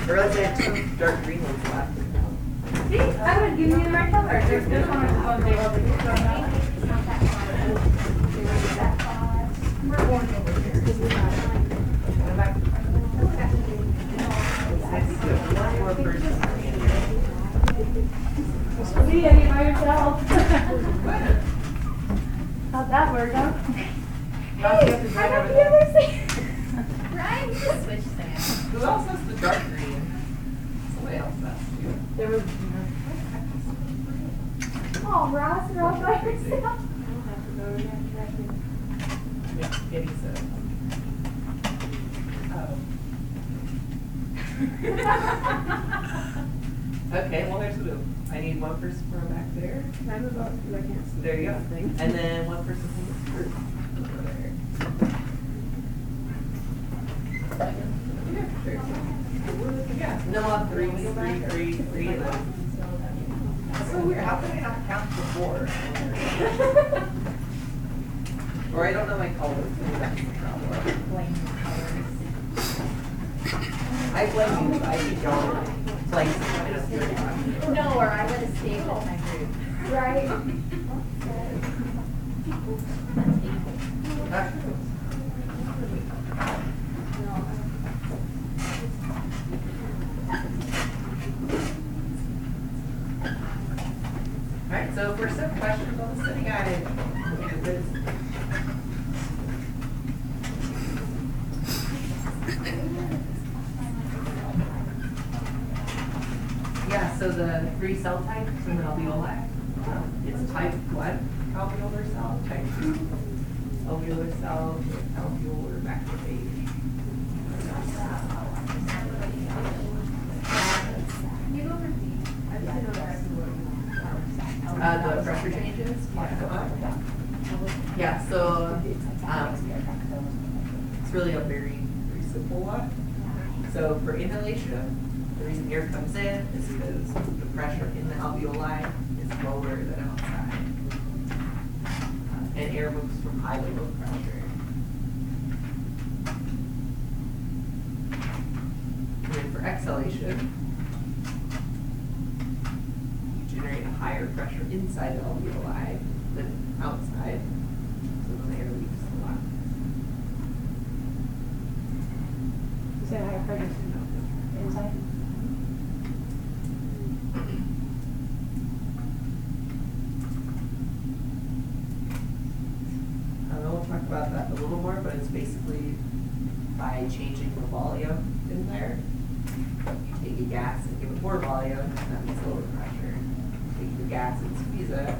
Or else I have two dark green ones left. See, I would give you the right color. There's this one is one big over here. We're orange over here. One more person. See, you by yourself. How'd that work out? Ryan, you just switch things. Who else has the dark green? Somebody else has too. There was. Oh, Ross, you're all by yourself. Yeah, Kitty said. Okay, well there's two. I need one person from back there. Can I move up because I can't see There you go. anything? And then one person from this group. Over there. Yeah, sure. Yeah, no, I'll have three of them. That's so weird. How can I not count before? Or I don't know my colors. Maybe that's the problem. I blame you. I think y'all play some. No, or I would have stayed with my group. Right. Alright, so for some questions on the study guide, look at this. Yeah, so the three cell types in the alveoli, it's type 1 alveolar cell, type 2 alveolar cell, alveolar macrophage. The pressure changes. Yeah, so it's really a very simple one. So for inhalation, the reason air comes in is because the pressure in the alveoli is lower than outside. And air moves from high to low pressure. And then for exhalation, you generate a higher pressure inside the alveoli than outside. So then the air leaves a lot. You say higher pressure inside? We'll talk about that a little more, but it's basically by changing the volume in there. You take a gas and give it more volume, and that means lower pressure. Take the gas and squeeze it,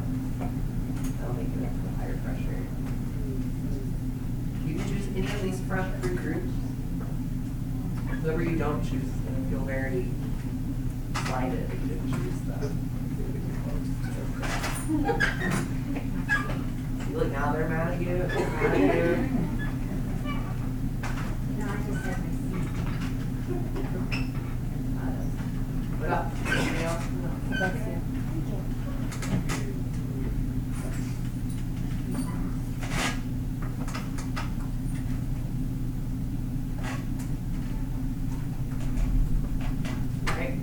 that'll make it up to a higher pressure. You can choose any of these front three groups. Whoever you don't choose is going to feel very slighted if you didn't choose them. Look, now they're mad at you. They're mad at you. No, I just said my seat. What up? Anything else? That's it. Right.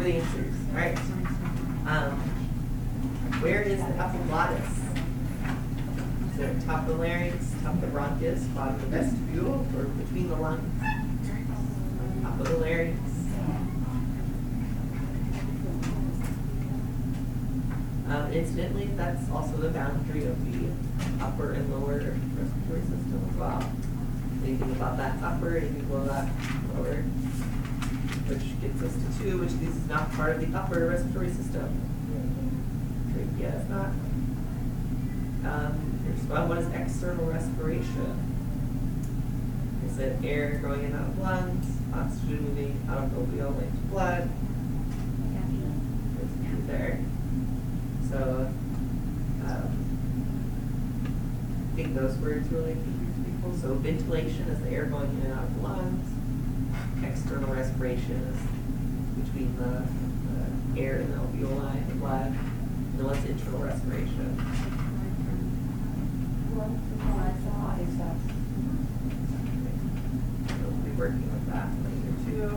for the answers. All right. Where is the epiglottis? Is it top of the larynx, top of the bronchus, bottom of the vestibule, or between the lungs? Top of the larynx. Incidentally, that's also the boundary of the upper and lower respiratory system as well. Anything about that upper, anything below that lower, which gets us to 2, which this is not part of the upper respiratory system. Trachea is not. Here's one. What is external respiration? Is it air going in and out of lungs, oxygen moving out of alveoli into blood? There's B there. So, I think those words really confuse people. So ventilation is the air going in and out of the lungs. External respiration is between the air and the alveoli and the blood. And then what's internal respiration? We'll be working with that later too.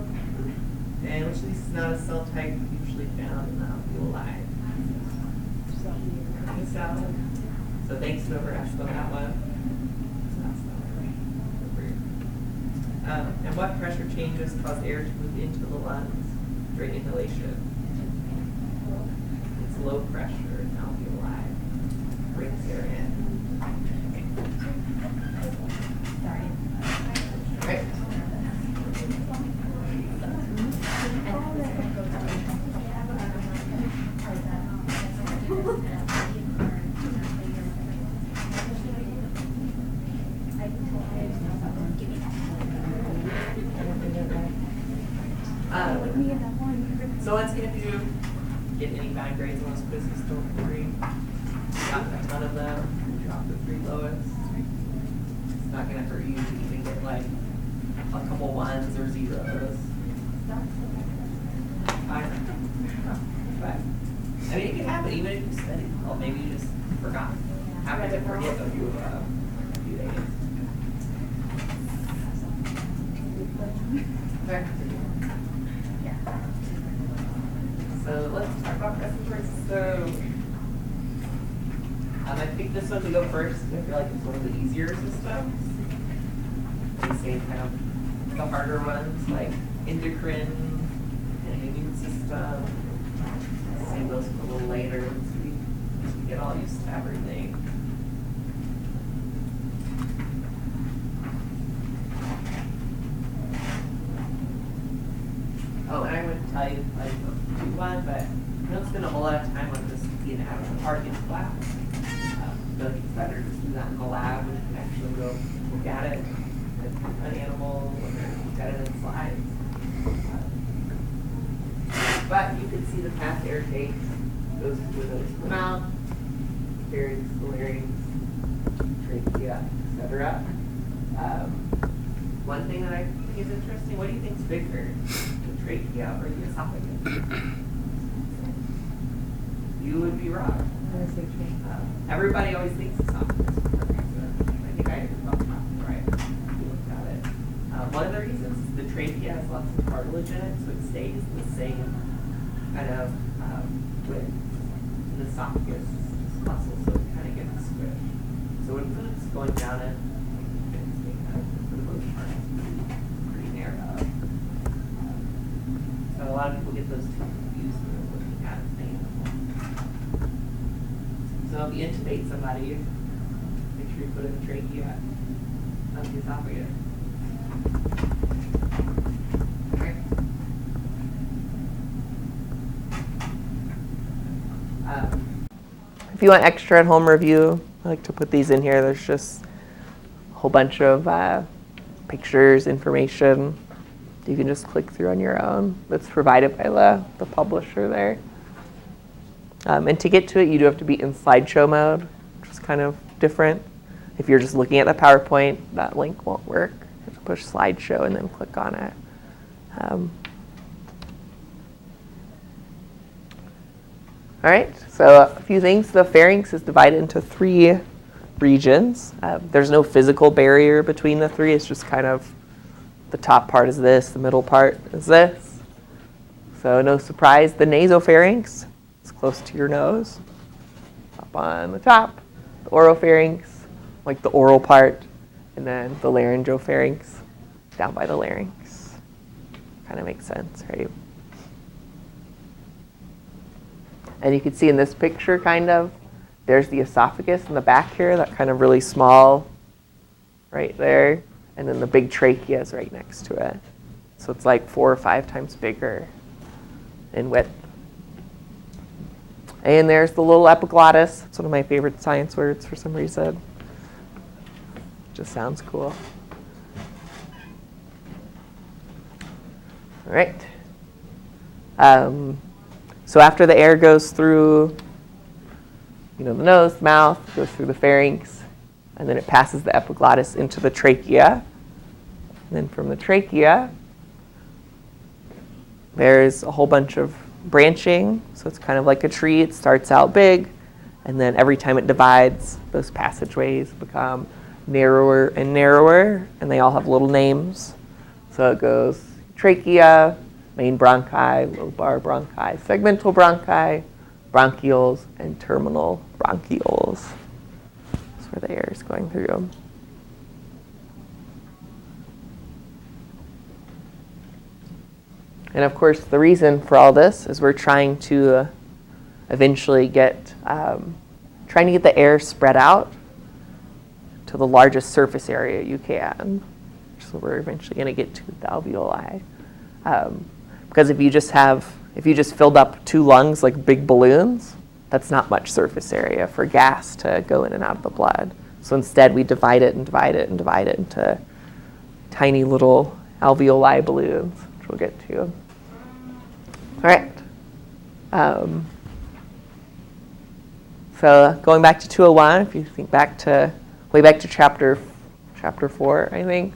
And which of these is not a cell type usually found in the alveoli? So thanks whoever asked about that one. And what pressure changes cause air to move into the lungs during inhalation? It's low pressure in alveoli. Brings air in. Right. So let's see if you get any bad grades on those quizzes, don't worry. Got a ton of them, drop the 3 lowest. It's not going to hurt you to even get like a couple 1s or 0s. Fine. But, I mean, it can happen even if you studied well. Maybe you just forgot. Happen to forget a few days. Okay. So let's talk about respiratory system. I picked this one to go first. I feel like it's one of the easier systems. They say kind of the harder ones like endocrine and immune system. Save those for a little later so we get all used to everything. Oh, and I would tell you like do one, but we don't spend a whole lot of time on this being out of the park in class. I feel like it's better to do that in the lab and you can actually go look at it with an animal or look at it in slides. But you can see the path air takes, goes through the nose to the mouth, pharynx, the larynx, trachea, etc. One thing that I think is interesting, what do you think is bigger? Trachea or the esophagus? You would be wrong. Everybody always thinks esophagus for a reason. I think I did about that, right? We looked at it. One of the reasons is the trachea has lots of cartilage in it, so it stays the same kind of width. And the esophagus is muscle, so it kind of gets squished. So when food's going down it, for the most part, it's pretty narrow. So a lot of people get those two confused when they're looking at an animal. So if you intubate somebody, make sure you put in the trachea on the esophagus. Okay. If you want extra at-home review, I like to put these in here. There's just a whole bunch of pictures, information. You can just click through on your own. That's provided by the publisher there. And to get to it, you do have to be in slideshow mode, which is kind of different. If you're just looking at the PowerPoint, that link won't work. You have to push slideshow and then click on it. All right, so a few things. The pharynx is divided into 3 regions. There's no physical barrier between the 3. It's just kind of the top part is this, the middle part is this. So no surprise, the nasopharynx is close to your nose. Up on the top, the oropharynx, like the oral part, and then the laryngopharynx down by the larynx. Kind of makes sense, right? And you can see in this picture, kind of, there's the esophagus in the back here, that kind of really small right there. And then the big trachea is right next to it. So it's like 4 or 5 times bigger in width. And there's the little epiglottis. It's one of my favorite science words for some reason. Just sounds cool. All right. So after the air goes through, the nose, the mouth, goes through the pharynx, and then it passes the epiglottis into the trachea. And then from the trachea, there's a whole bunch of branching. So it's kind of like a tree. It starts out big, and then every time it divides, those passageways become narrower and narrower, and they all have little names. So it goes trachea, main bronchi, lobar bronchi, segmental bronchi, bronchioles, and terminal bronchioles. That's where the air is going through. And of course, the reason for all this is we're trying to eventually trying to get the air spread out to the largest surface area you can. So we're eventually going to get to the alveoli. Because if you just filled up 2 lungs like big balloons, that's not much surface area for gas to go in and out of the blood. So instead, we divide it and divide it and divide it into tiny little alveoli balloons, which we'll get to. All right. So going back to 201, if you think way back to chapter 4, I think.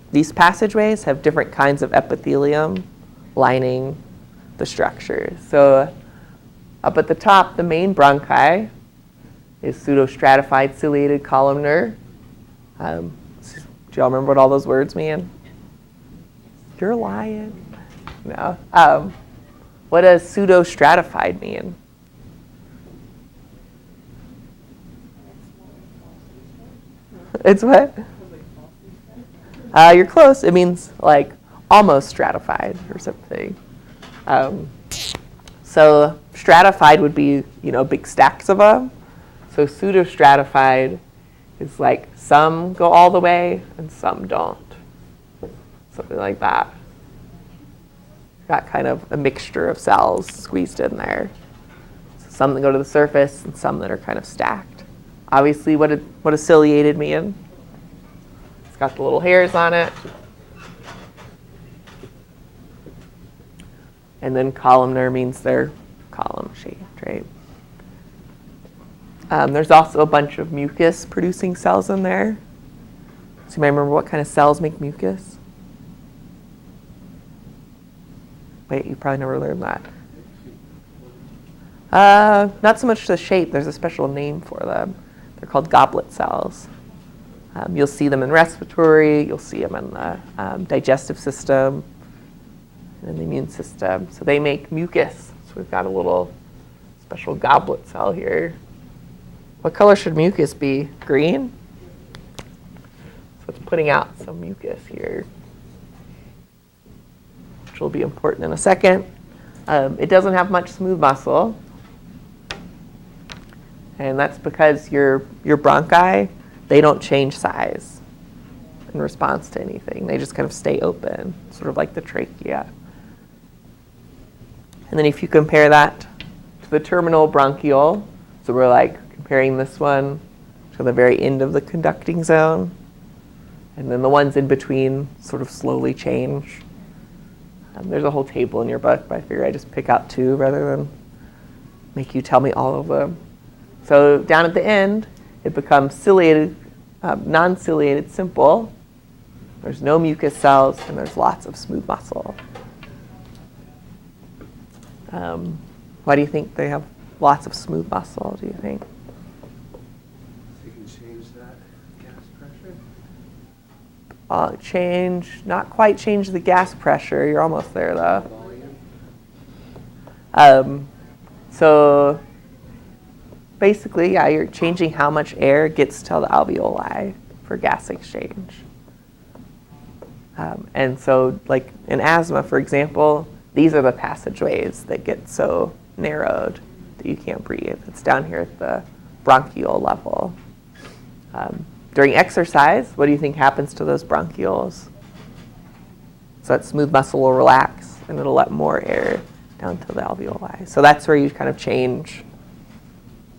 These passageways have different kinds of epithelium lining the structure. So up at the top, the main bronchi is pseudostratified ciliated columnar. Do y'all remember what all those words mean? You're lying. No. What does pseudostratified mean? It's what? You're close. It means like almost stratified or something. So stratified would be, big stacks of them. So pseudostratified is like some go all the way and some don't. Something like that. Got kind of a mixture of cells squeezed in there. So some that go to the surface and some that are kind of stacked. Obviously, what does ciliated mean? It's got the little hairs on it. And then columnar means they're column-shaped, right? There's also a bunch of mucus-producing cells in there. So you might remember what kind of cells make mucus? Wait, you probably never learned that. Not so much the shape. There's a special name for them. They're called goblet cells. You'll see them in respiratory. You'll see them in the digestive system and in the immune system. So they make mucus. So we've got a little special goblet cell here. What color should mucus be? Green? So it's putting out some mucus here, which will be important in a second. It doesn't have much smooth muscle. And that's because your bronchi, they don't change size in response to anything. They just kind of stay open, sort of like the trachea. And then if you compare that to the terminal bronchiole, so we're like comparing this one to the very end of the conducting zone, and then the ones in between sort of slowly change. There's a whole table in your book, but I figure I just pick out 2 rather than make you tell me all of them. So down at the end, it becomes ciliated, non-ciliated simple. There's no mucus cells, and there's lots of smooth muscle. Why do you think they have lots of smooth muscle, do you think? You can change that gas pressure. Not quite change the gas pressure. You're almost there though. So basically, yeah, you're changing how much air gets to the alveoli for gas exchange. And so like in asthma, for example, these are the passageways that get so narrowed that you can't breathe. It's down here at the bronchial level. During exercise, what do you think happens to those bronchioles? So that smooth muscle will relax and it'll let more air down to the alveoli. So that's where you kind of change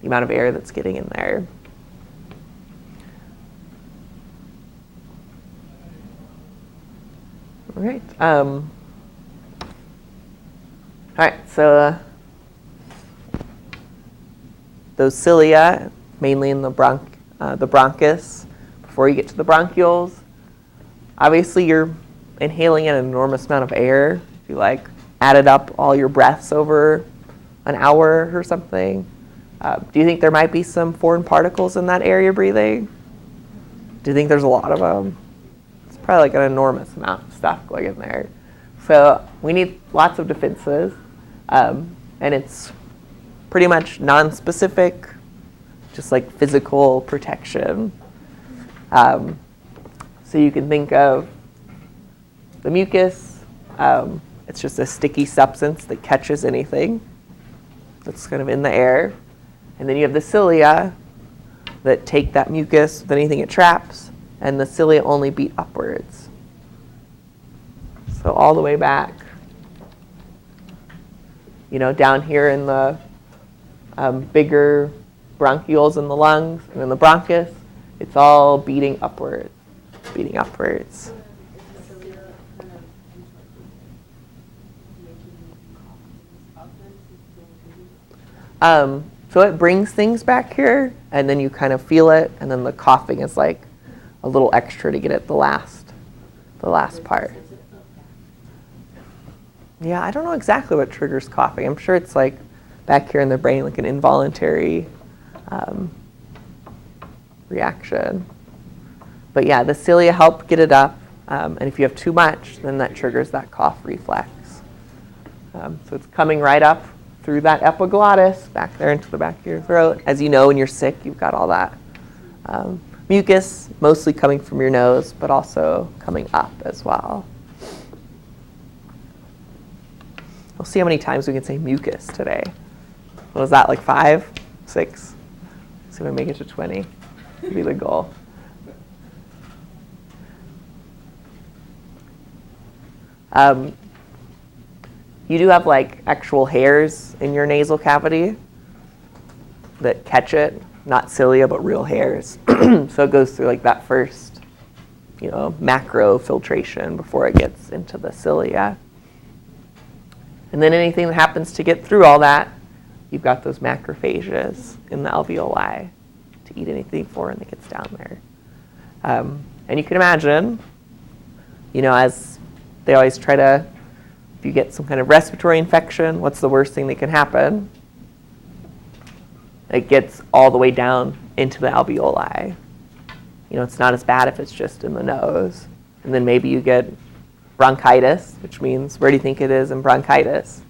the amount of air that's getting in there. All right. All right, so those cilia, mainly in the bronchus, before you get to the bronchioles, obviously you're inhaling an enormous amount of air. If you like added up all your breaths over an hour or something, do you think there might be some foreign particles in that air you're breathing? Do you think there's a lot of them? It's probably like an enormous amount of stuff going in there. So we need lots of defenses, and it's pretty much non-specific, just like physical protection. So you can think of the mucus. It's just a sticky substance that catches anything that's kind of in the air. And then you have the cilia that take that mucus with anything it traps, and the cilia only beat upwards. So all the way back, down here in the bigger bronchioles in the lungs and in the bronchus, it's all beating upwards. So it brings things back here, and then you kind of feel it, and then the coughing is like a little extra to get at the last part. Yeah, I don't know exactly what triggers coughing. I'm sure it's like back here in the brain, like an involuntary reaction. But yeah, the cilia help get it up, and if you have too much, then that triggers that cough reflex. So it's coming right up through that epiglottis, back there into the back of your throat. As you know, when you're sick, you've got all that mucus, mostly coming from your nose, but also coming up as well. We'll see how many times we can say mucus today. What was that, like 5, 6? See if I make it to 20. Would be the goal. You do have like actual hairs in your nasal cavity that catch it, not cilia, but real hairs. So it goes through like that first, macro filtration before it gets into the cilia. And then anything that happens to get through all that, you've got those macrophages in the alveoli to eat anything foreign that gets down there. And you can imagine, as they always try to, if you get some kind of respiratory infection, what's the worst thing that can happen? It gets all the way down into the alveoli. It's not as bad if it's just in the nose. And then maybe you get bronchitis, which means, where do you think it is in bronchitis?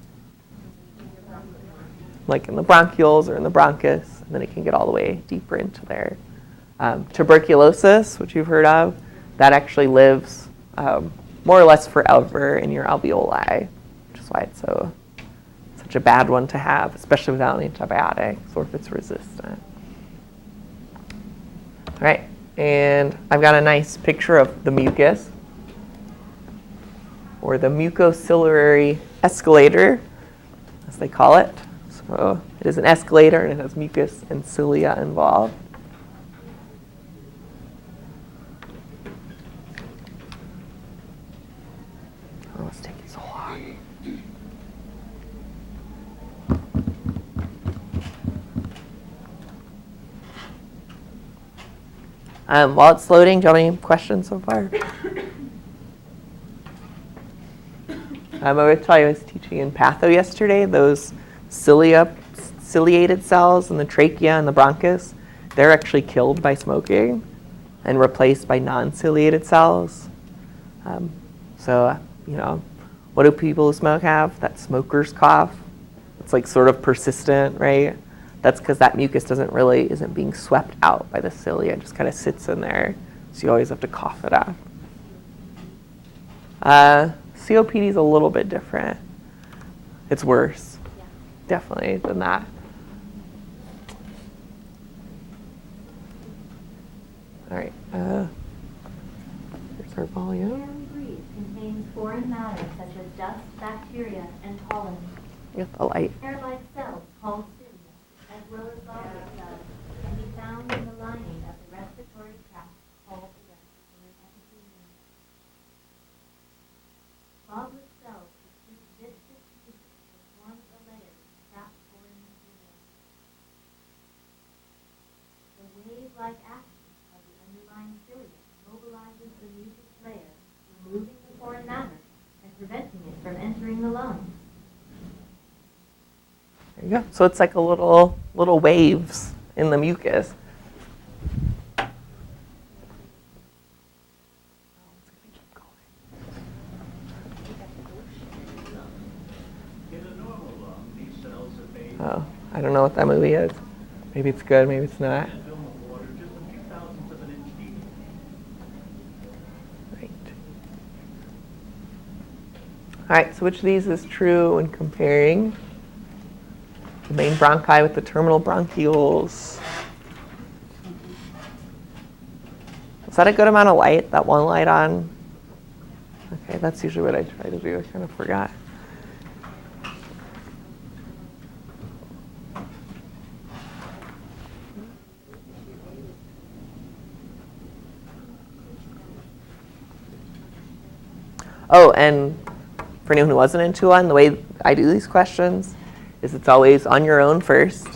Like in the bronchioles or in the bronchus, and then it can get all the way deeper into there. Tuberculosis, which you've heard of, that actually lives more or less forever in your alveoli, which is why it's such a bad one to have, especially without antibiotics or if it's resistant. All right, and I've got a nice picture of the mucus, or the mucociliary escalator, as they call it. So it is an escalator, and it has mucus and cilia involved. Oh, it's taking so long. While it's loading, do you have any questions so far? I would tell you, I was teaching in patho yesterday, those ciliated cells in the trachea and the bronchus, they're actually killed by smoking. and replaced by non-ciliated cells. So, what do people who smoke have? That smoker's cough. It's like sort of persistent, right? That's because that mucus isn't being swept out by the cilia. It just kind of sits in there. So you always have to cough it up. COPD is a little bit different. It's worse, definitely, than that. All right, here's our volume. The air we breathe contains foreign matter such as dust, bacteria, and pollen. With the light. Hair-like cells called cilia, as well as goblet cells, can be found in the lining of the respiratory tract called the respiratory epithelium. Goblet cells secrete viscous mucus that forms a layer of trapped foreign material. The wave-like action of the underlying cilia mobilizes the mucus layer, removing the foreign matter and preventing it from entering the lungs. There you go. So it's like a little waves in the mucus. Oh, I don't know what that movie is. Maybe it's good, maybe it's not. Right. All right, so which of these is true when comparing the main bronchi with the terminal bronchioles? Is that a good amount of light, that one light on? Okay, that's usually what I try to do. I kind of forgot. Oh, and for anyone who wasn't in 2-1, the way I do these questions is it's always on your own first,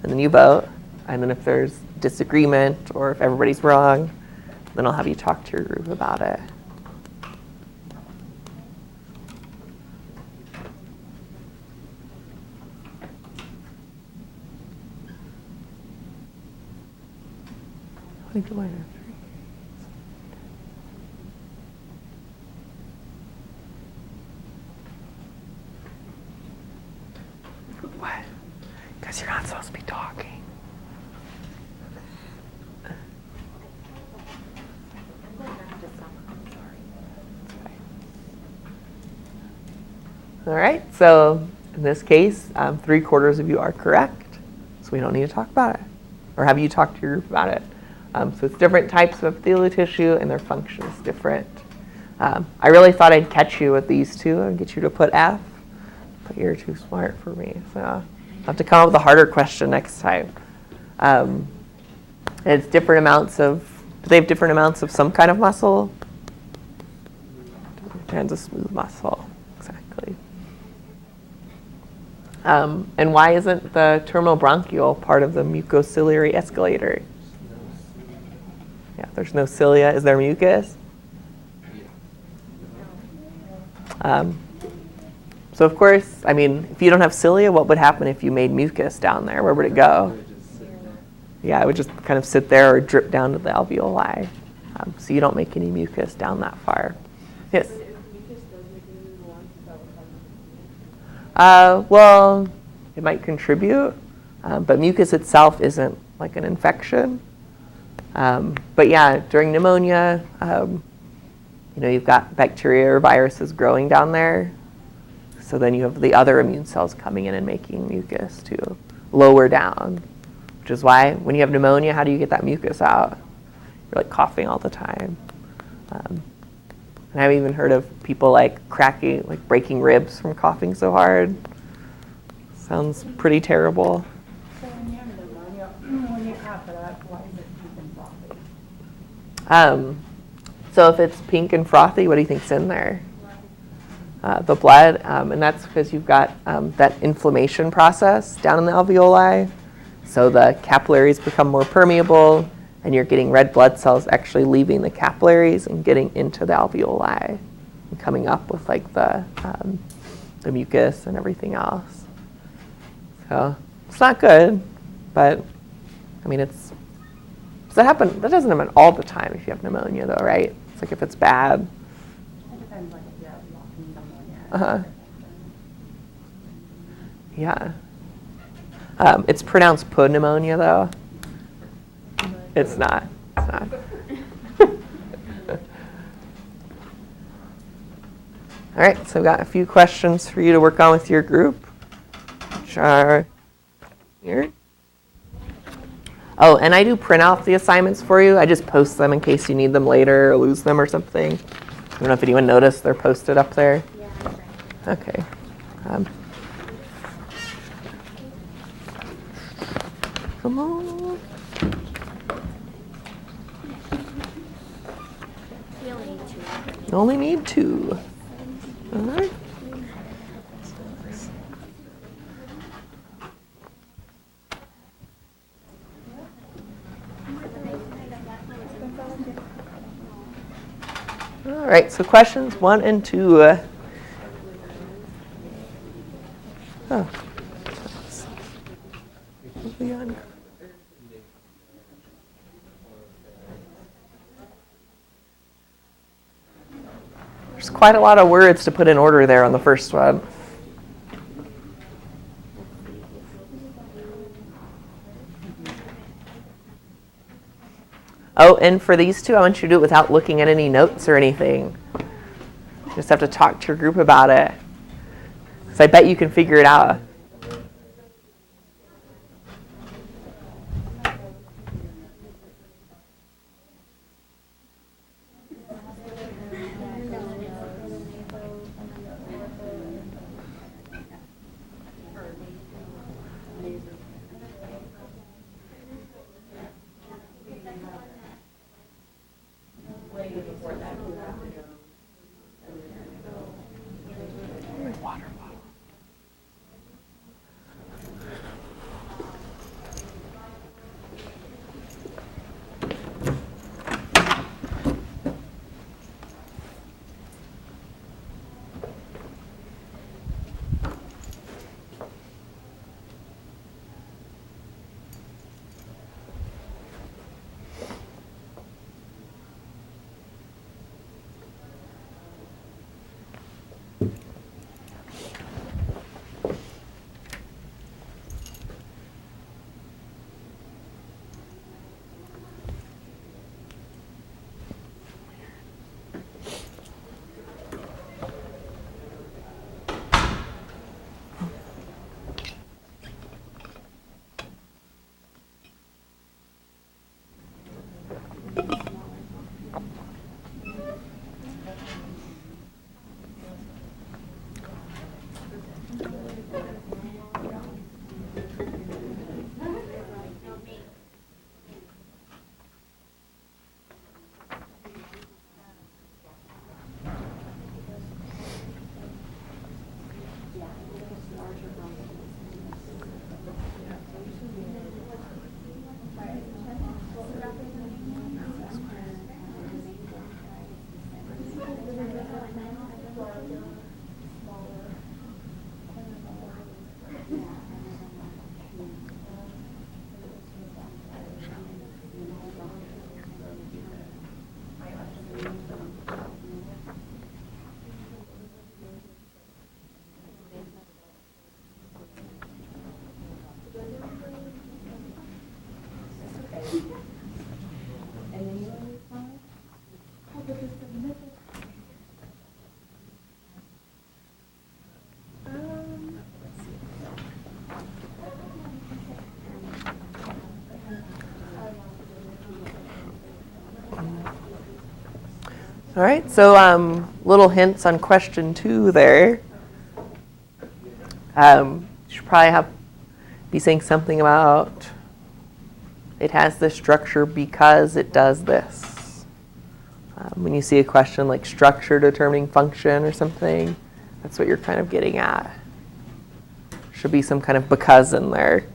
and then you vote. And then if there's disagreement or if everybody's wrong, then I'll have you talk to your group about it. How many do I have? What? Because you're not supposed to be talking. All right, so in this case, 3/4 of you are correct, so we don't need to talk about it. Or have you talked to your group about it? So it's different types of epithelial tissue and their function is different. I really thought I'd catch you with these two and get you to put F, but you're too smart for me, so I'll have to come up with a harder question next time. And it's different amounts of, do they have different amounts of some kind of muscle? Different kinds of smooth muscle, exactly. And why isn't the terminal bronchiole part of the mucociliary escalator? Yeah, there's no cilia. Is there mucus? So of course, I mean, if you don't have cilia, what would happen if you made mucus down there? Where would it go? Yeah, it would just kind of sit there or drip down to the alveoli. So you don't make any mucus down that far. Yes? Well, it might contribute, but mucus itself isn't like an infection. But yeah, during pneumonia, you've got bacteria or viruses growing down there. So then you have the other immune cells coming in and making mucus to lower down, which is why when you have pneumonia, how do you get that mucus out? You're like coughing all the time. And I've even heard of people like breaking ribs from coughing so hard. Sounds pretty terrible. So when you have pneumonia, when you cough it up, why is it pink and frothy? So if it's pink and frothy, what do you think's in there? The blood, and that's because you've got that inflammation process down in the alveoli. So the capillaries become more permeable, and you're getting red blood cells actually leaving the capillaries and getting into the alveoli and coming up with like the mucus and everything else. So it's not good, but I mean it's That doesn't happen all the time if you have pneumonia, though, right? It's like if it's bad. It depends, like, if you have walking pneumonia. Uh-huh. Yeah. It's pronounced pneumonia, though. It's not. It's not. All right, so I've got a few questions for you to work on with your group, which are here. Oh, and I do print out the assignments for you. I just post them in case you need them later or lose them or something. I don't know if anyone noticed they're posted up there. Yeah. Okay. Come on. We only need 2. You only need 2. All right. All right, so questions 1 and 2. Oh. There's quite a lot of words to put in order there on the first one. Oh, and for these 2, I want you to do it without looking at any notes or anything. You just have to talk to your group about it. Because I bet you can figure it out. All right, so little hints on question 2 there. You should probably be saying something about it has this structure because it does this. When you see a question like structure determining function or something, that's what you're kind of getting at. Should be some kind of because in there.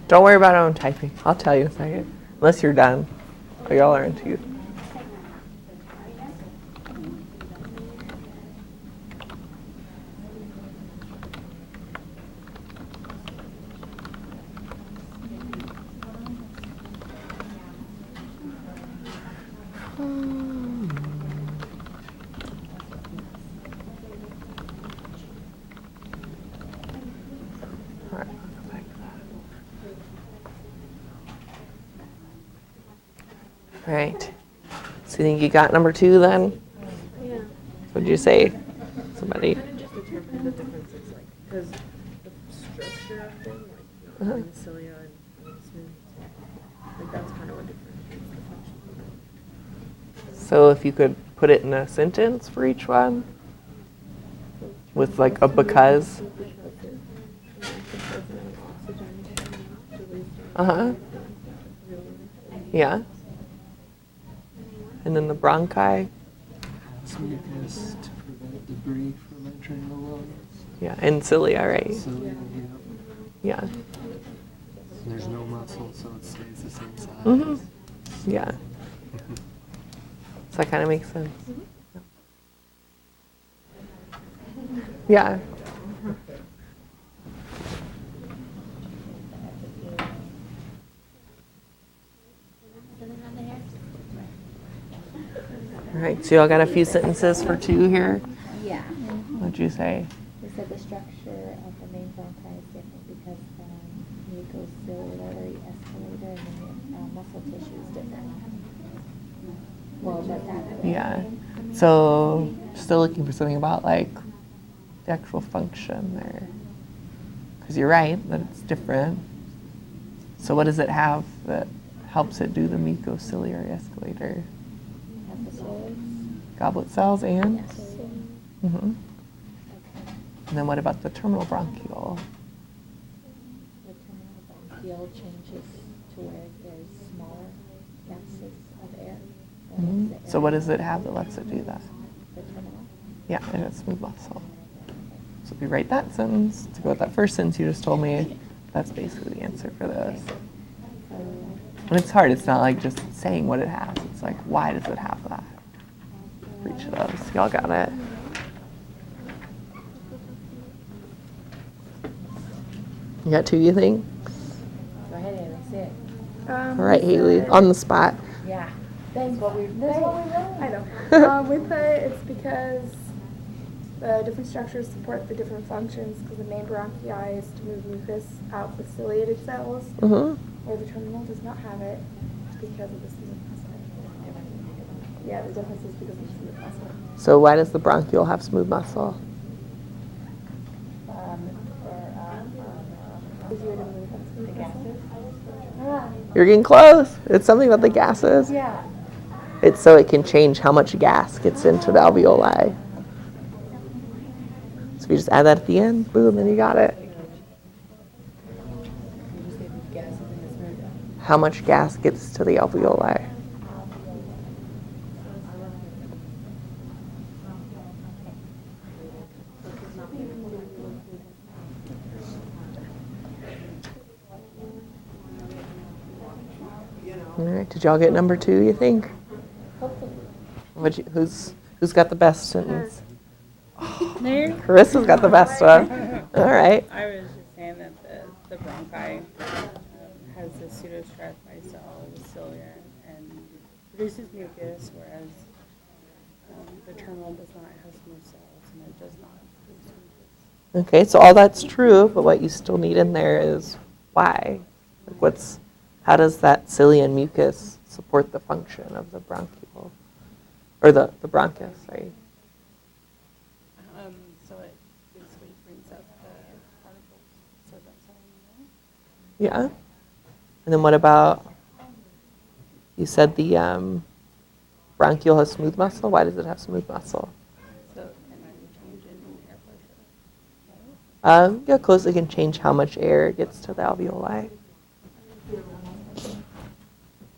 Don't worry about our own typing. I'll tell you in a second. Unless you're done. But y'all are into you. All right. So you think you got number 2 then? Yeah. What'd you say? Somebody? Just determine the differences, like, because the structure of them, like, Uh-huh. the cilia and smooth, like, that's kind of what differentiates the function. So if you could put it in a sentence for each one? With like a because? Uh-huh. Yeah. And then the bronchi? It's mucus to prevent debris from entering the lungs. Yeah, and cilia, right? So, Yeah. there's no muscle, so it stays the same size. Mm-hmm. Yeah. So that kind of makes sense. Yeah. All right, so y'all got a few sentences for 2 here? Yeah. What'd you say? We said the structure of the main bronchi is different because the mucociliary escalator and then the muscle tissue is different. Well, but that. Yeah. So still looking for something about like the actual function there. Because you're right that it's different. So what does it have that helps it do the mucociliary escalator? Episodes. Goblet cells and? Yes. Mm-hmm. Okay. And then what about the terminal bronchiole? The terminal bronchiole changes to where there's smaller gases of air. Mm-hmm. So what does it have that lets it do that? The terminal. Yeah, and it's smooth muscle. So if you write that sentence, to go with that first sentence you just told me, that's basically the answer for this. And it's hard, it's not like just saying what it has, it's like, why does it have that? For each of those, y'all got it. You got 2, you think? Go ahead, Haley, say it. All right, Haley, on the spot. Yeah. That's what we wrote. I know. We put it's because the different structures support the different functions because the main bronchi is to move mucus out with ciliated cells, Mm-hmm. where the terminal does not have it because of the smooth muscle. Yeah, the difference is because of the smooth muscle. So why does the bronchiole have smooth muscle? Easier to move on smooth muscle. You're getting close. It's something about the gases. Yeah. It's so it can change how much gas gets into the alveoli. So if you just add that at the end, boom, then you got it. How much gas gets to the alveoli? All right, did y'all get number 2, you think? Who's got the best sentence? There. Carissa's got the best one. All right. I was just saying that the bronchi has the pseudostratified by cell with cilia and produces mucus, whereas the terminal does not have smooth cells and it does not produce mucus. Okay, so all that's true, but what you still need in there is why. Like how does that cilia and mucus support the function of the bronchiole? Or the bronchus, sorry. So it basically brings up the particles, so that's how you know. Yeah. And then what about, you said the bronchiole has smooth muscle. Why does it have smooth muscle? So it can change in air pressure. Yeah, closely can change how much air gets to the alveoli.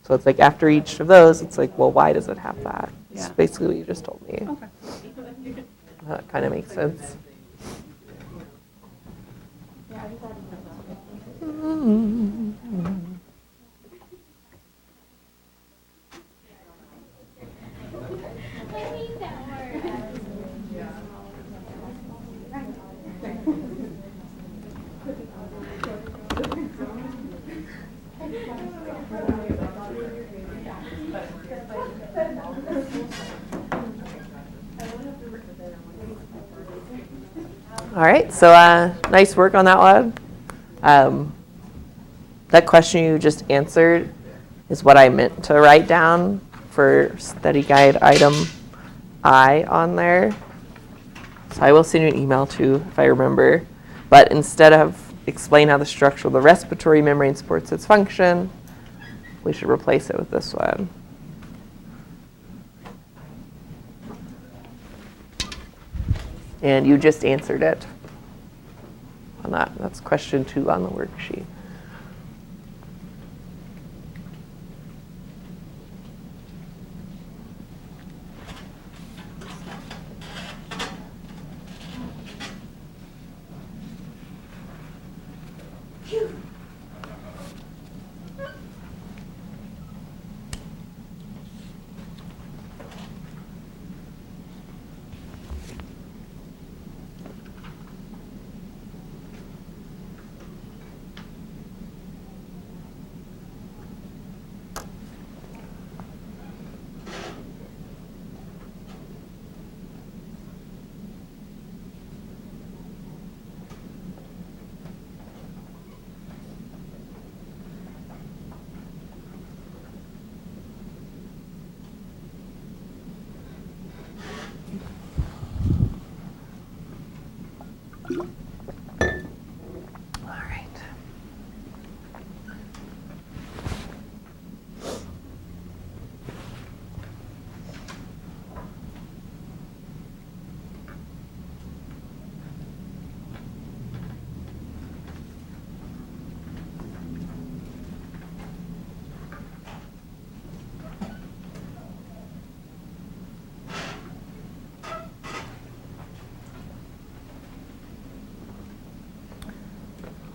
So it's like after each of those, it's like, well, why does it have that? It's basically what you just told me. Okay. That kind of makes sense. All right, so nice work on that one. That question you just answered is what I meant to write down for study guide item I on there. So I will send you an email too if I remember. But instead of explain how the structure of the respiratory membrane supports its function, we should replace it with this one. And you just answered it on that. That's question 2 on the worksheet.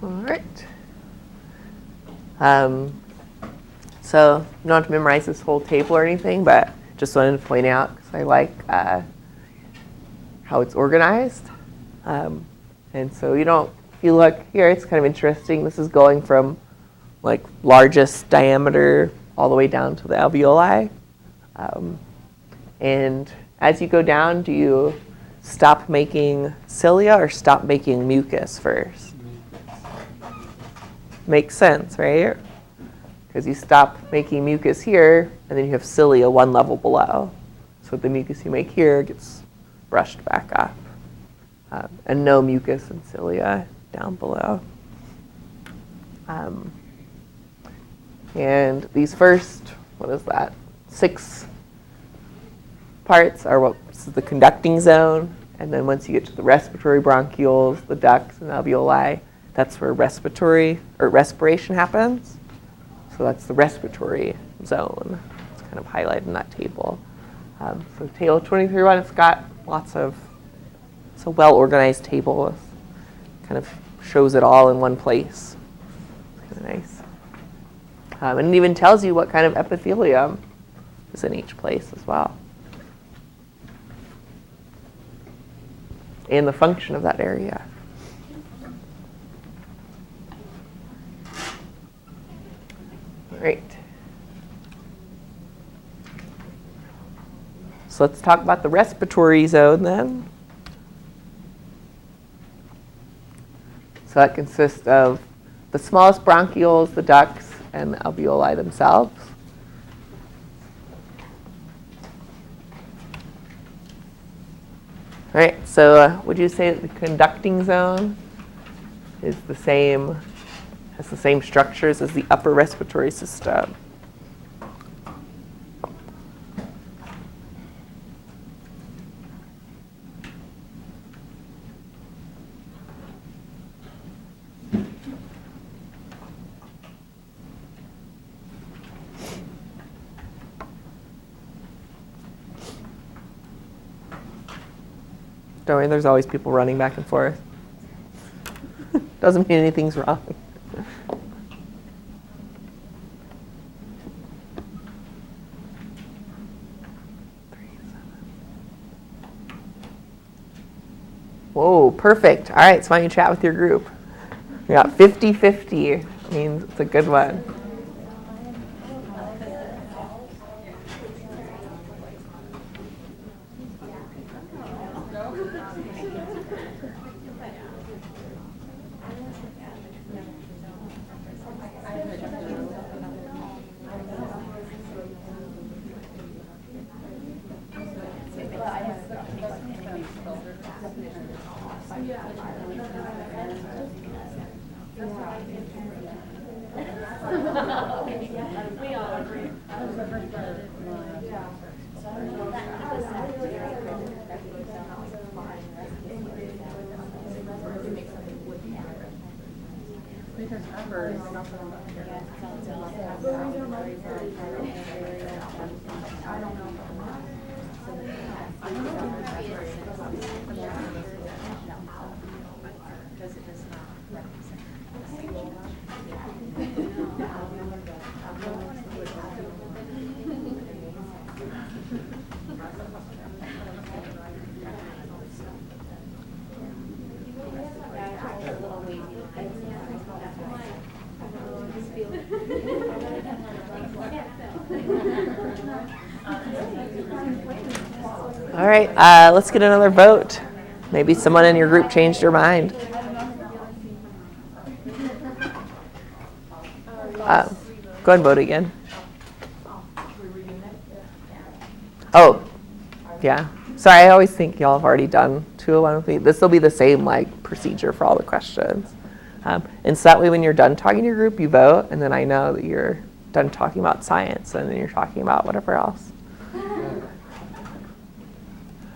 All right. So you don't have to memorize this whole table or anything, but just wanted to point out because I like how it's organized. And so you don't, if you look here, it's kind of interesting. This is going from like largest diameter all the way down to the alveoli. And as you go down, do you stop making cilia or stop making mucus first? Makes sense, right? Because you stop making mucus here, and then you have cilia 1 level below. So the mucus you make here gets brushed back up. And no mucus and cilia down below. And these first, 6 parts are what's the conducting zone. And then once you get to the respiratory bronchioles, the ducts and alveoli, that's where respiration happens. So that's the respiratory zone. It's kind of highlighted in that table. So table 23.1, it's got it's a well-organized table. It kind of shows it all in one place. It's kind of nice. And it even tells you what kind of epithelium is in each place as well. And the function of that area. Great. So let's talk about the respiratory zone then. So that consists of the smallest bronchioles, the ducts, and the alveoli themselves. All right, so would you say that the conducting zone is has the same structures as the upper respiratory system? Don't worry, there's always people running back and forth. Doesn't mean anything's wrong. Whoa, perfect. All right, so why don't you chat with your group? We got 50-50. Means it's a good one. All right, let's get another vote. Maybe someone in your group changed your mind. Go ahead and vote again. Oh, yeah. Sorry, I always think y'all have already done 201 with me. This will be the same procedure for all the questions. And so that way when you're done talking to your group, you vote, and then I know that you're done talking about science, and then you're talking about whatever else.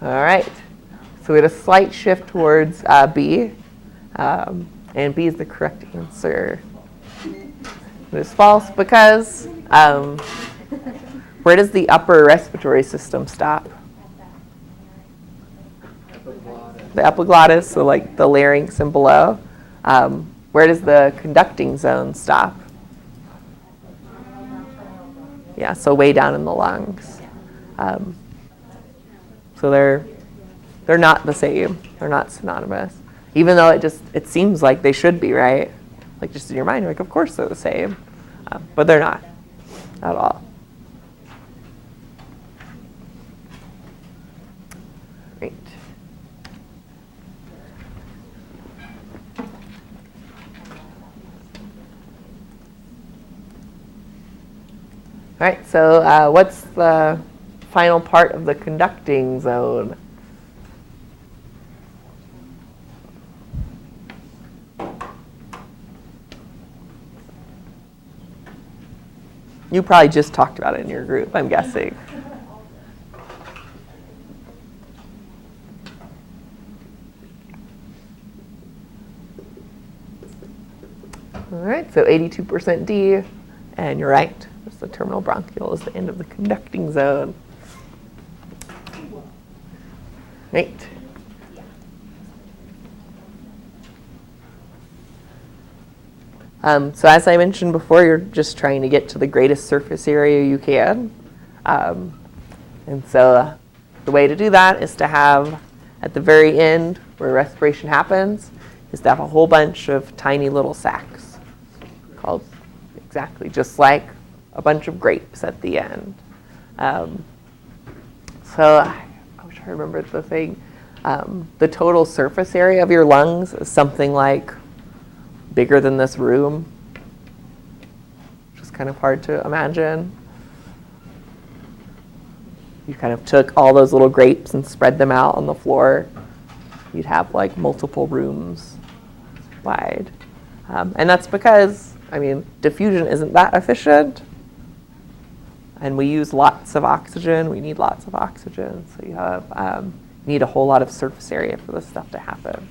All right. So we had a slight shift towards B, and B is the correct answer. It is false because where does the upper respiratory system stop? The epiglottis, so like the larynx and below. Where does the conducting zone stop? Yeah, so way down in the lungs. So they're not the same. They're not synonymous. Even though it seems like they should be, right? Like just in your mind, you're like, of course they're the same. But they're not at all. Great. All right, so what's the final part of the conducting zone? You probably just talked about it in your group, I'm guessing. All right, so 82% D, and you're right. It's the terminal bronchial is the end of the conducting zone. Right. So as I mentioned before, you're just trying to get to the greatest surface area you can. And so the way to do that is to have, at the very end where respiration happens, is to have a whole bunch of tiny little sacs called exactly just like a bunch of grapes at the end. So I wish I remembered the thing. The total surface area of your lungs is something like bigger than this room, which is kind of hard to imagine. You kind of took all those little grapes and spread them out on the floor. You'd have like multiple rooms wide. And that's because, diffusion isn't that efficient. And we use lots of oxygen. We need lots of oxygen. So you have need a whole lot of surface area for this stuff to happen.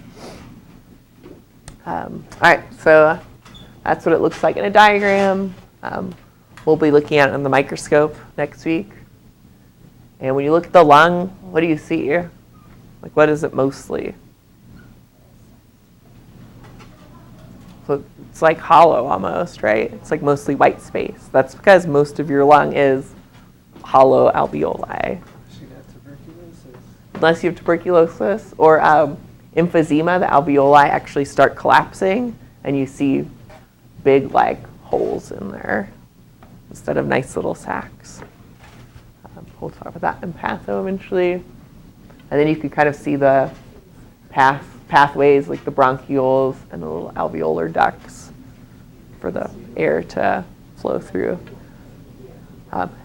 All right, so that's what it looks like in a diagram. We'll be looking at it in the microscope next week. And when you look at the lung, what do you see? Like, what is it mostly? So it's like hollow almost, right? It's like mostly white space. That's because most of your lung is hollow alveoli. She got tuberculosis. Unless you have tuberculosis or emphysema, the alveoli actually start collapsing and you see big like holes in there instead of nice little sacs. We'll talk about that in patho eventually. And then you can kind of see the pathways like the bronchioles and the little alveolar ducts for the air to flow through.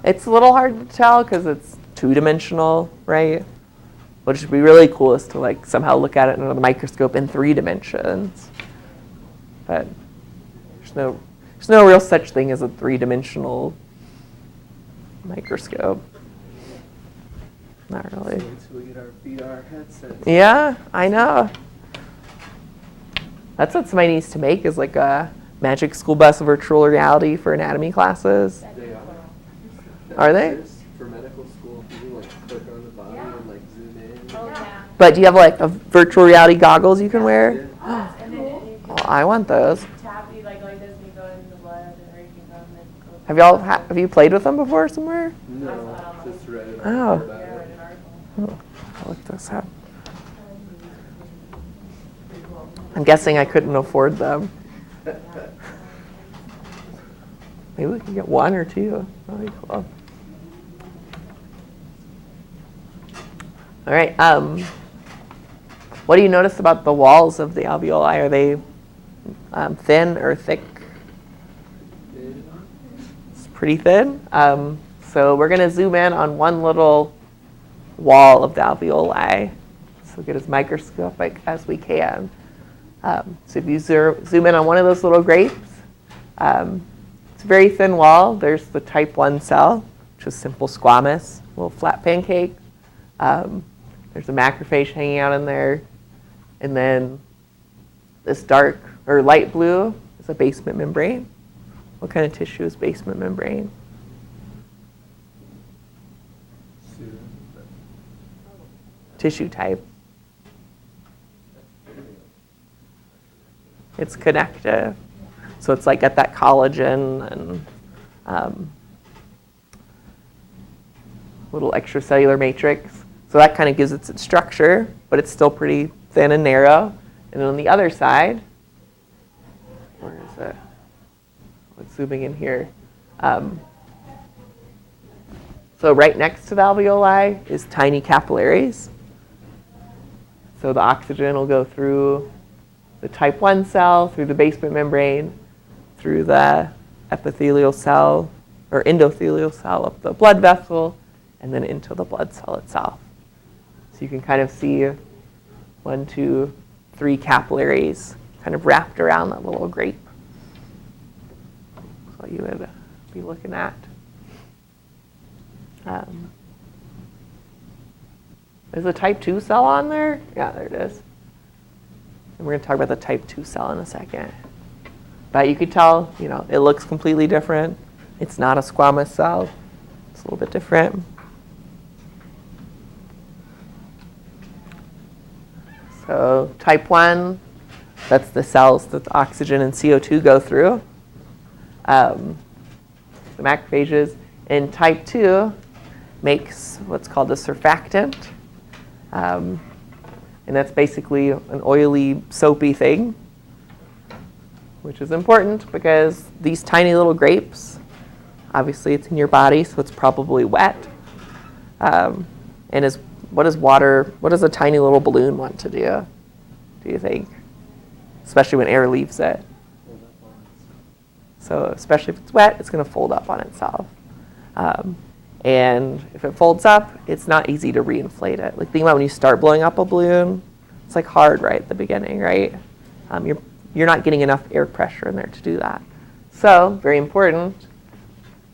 It's a little hard to tell because it's two-dimensional, right? What would be really cool is to like somehow look at it under the microscope in 3 dimensions. But there's no real such thing as a 3-dimensional microscope. Not really. So until we get our VR headsets. Yeah, I know. That's what somebody needs to make is like a magic school bus virtual reality for anatomy classes. They are. Are they? For medical school, you can like click on the body and like zoom in. But do you have like a virtual reality goggles you can wear? Yeah. And then you Oh, I want those. tap, you like this, and you go into the blood, or you can go in the. Have y'all have you played with them before somewhere? No, just read it. Oh. About it. Oh, I'll look this up. I'm guessing I couldn't afford them. Maybe we can get 1 or 2. That'd be cool. All right. What do you notice about the walls of the alveoli? Are they thin or thick? It's pretty thin. So we're going to zoom in on one little wall of the alveoli. So get as microscopic as we can. So if you zoom in on one of those little grapes, it's a very thin wall. There's the type 1 cell, which is simple squamous, little flat pancake. There's a macrophage hanging out in there. And then this dark or light blue is a basement membrane. What kind of tissue is basement membrane? Tissue type. It's connective. So it's like got that collagen and little extracellular matrix. So that kind of gives it its structure, but it's still pretty thin and narrow. And then on the other side, where is it? Let's zooming in here. So right next to the alveoli is tiny capillaries. So the oxygen will go through the type 1 cell, through the basement membrane, through the epithelial cell or endothelial cell of the blood vessel, and then into the blood cell itself. So you can kind of see 1, 2, 3 capillaries kind of wrapped around that little grape. That's what you would be looking at. Is the type 2 cell on there? Yeah, there it is. And we're going to talk about the type 2 cell in a second. But you could tell, it looks completely different. It's not a squamous cell. It's a little bit different. So type 1, that's the cells that the oxygen and CO2 go through. The macrophages. And type 2 makes what's called a surfactant. And that's basically an oily, soapy thing, which is important because these tiny little grapes, obviously it's in your body, so it's probably wet. And what does a tiny little balloon want to do you think? Especially when air leaves it. So especially if it's wet, it's going to fold up on itself. And if it folds up, it's not easy to reinflate it. Like think about when you start blowing up a balloon, it's like hard right at the beginning, right? You're not getting enough air pressure in there to do that. So very important,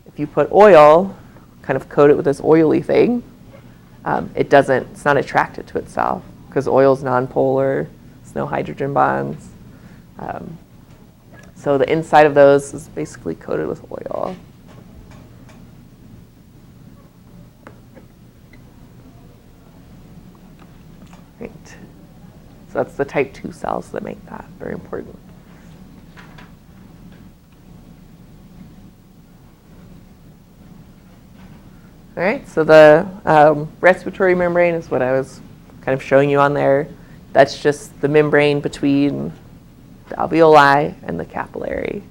if you put oil, kind of coat it with this oily thing, it's not attracted to itself because oil is nonpolar, there's no hydrogen bonds. So the inside of those is basically coated with oil. Great. So that's the type 2 cells that make that very important. All right, so the respiratory membrane is what I was kind of showing you on there. That's just the membrane between the alveoli and the capillary.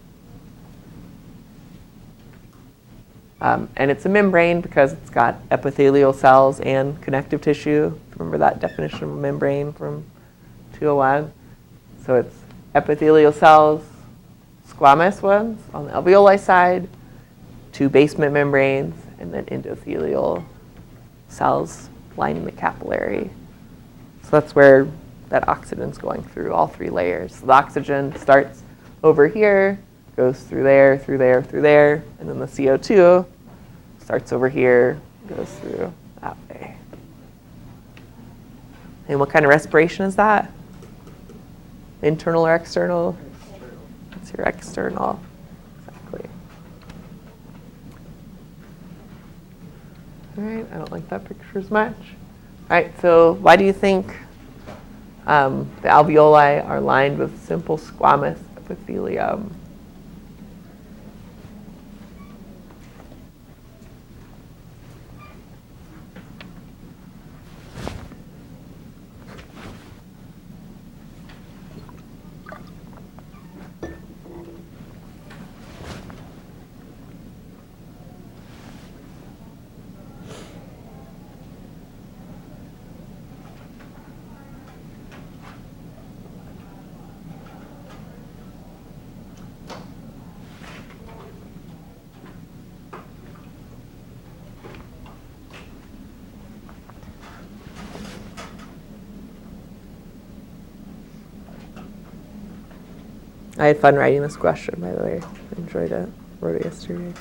And it's a membrane because it's got epithelial cells and connective tissue. Remember that definition of a membrane from 201? So it's epithelial cells, squamous ones on the alveoli side, 2 basement membranes, and then endothelial cells lining the capillary. So that's where that oxygen's going through all 3 layers. So the oxygen starts over here, goes through there, through there, through there, and then the CO2 starts over here, goes through that way. And what kind of respiration is that? Internal or external? It's your external. Exactly. All right, I don't like that picture as much. All right, so why do you think the alveoli are lined with simple squamous epithelium? I had fun writing this question, by the way. I enjoyed it. Wrote it yesterday.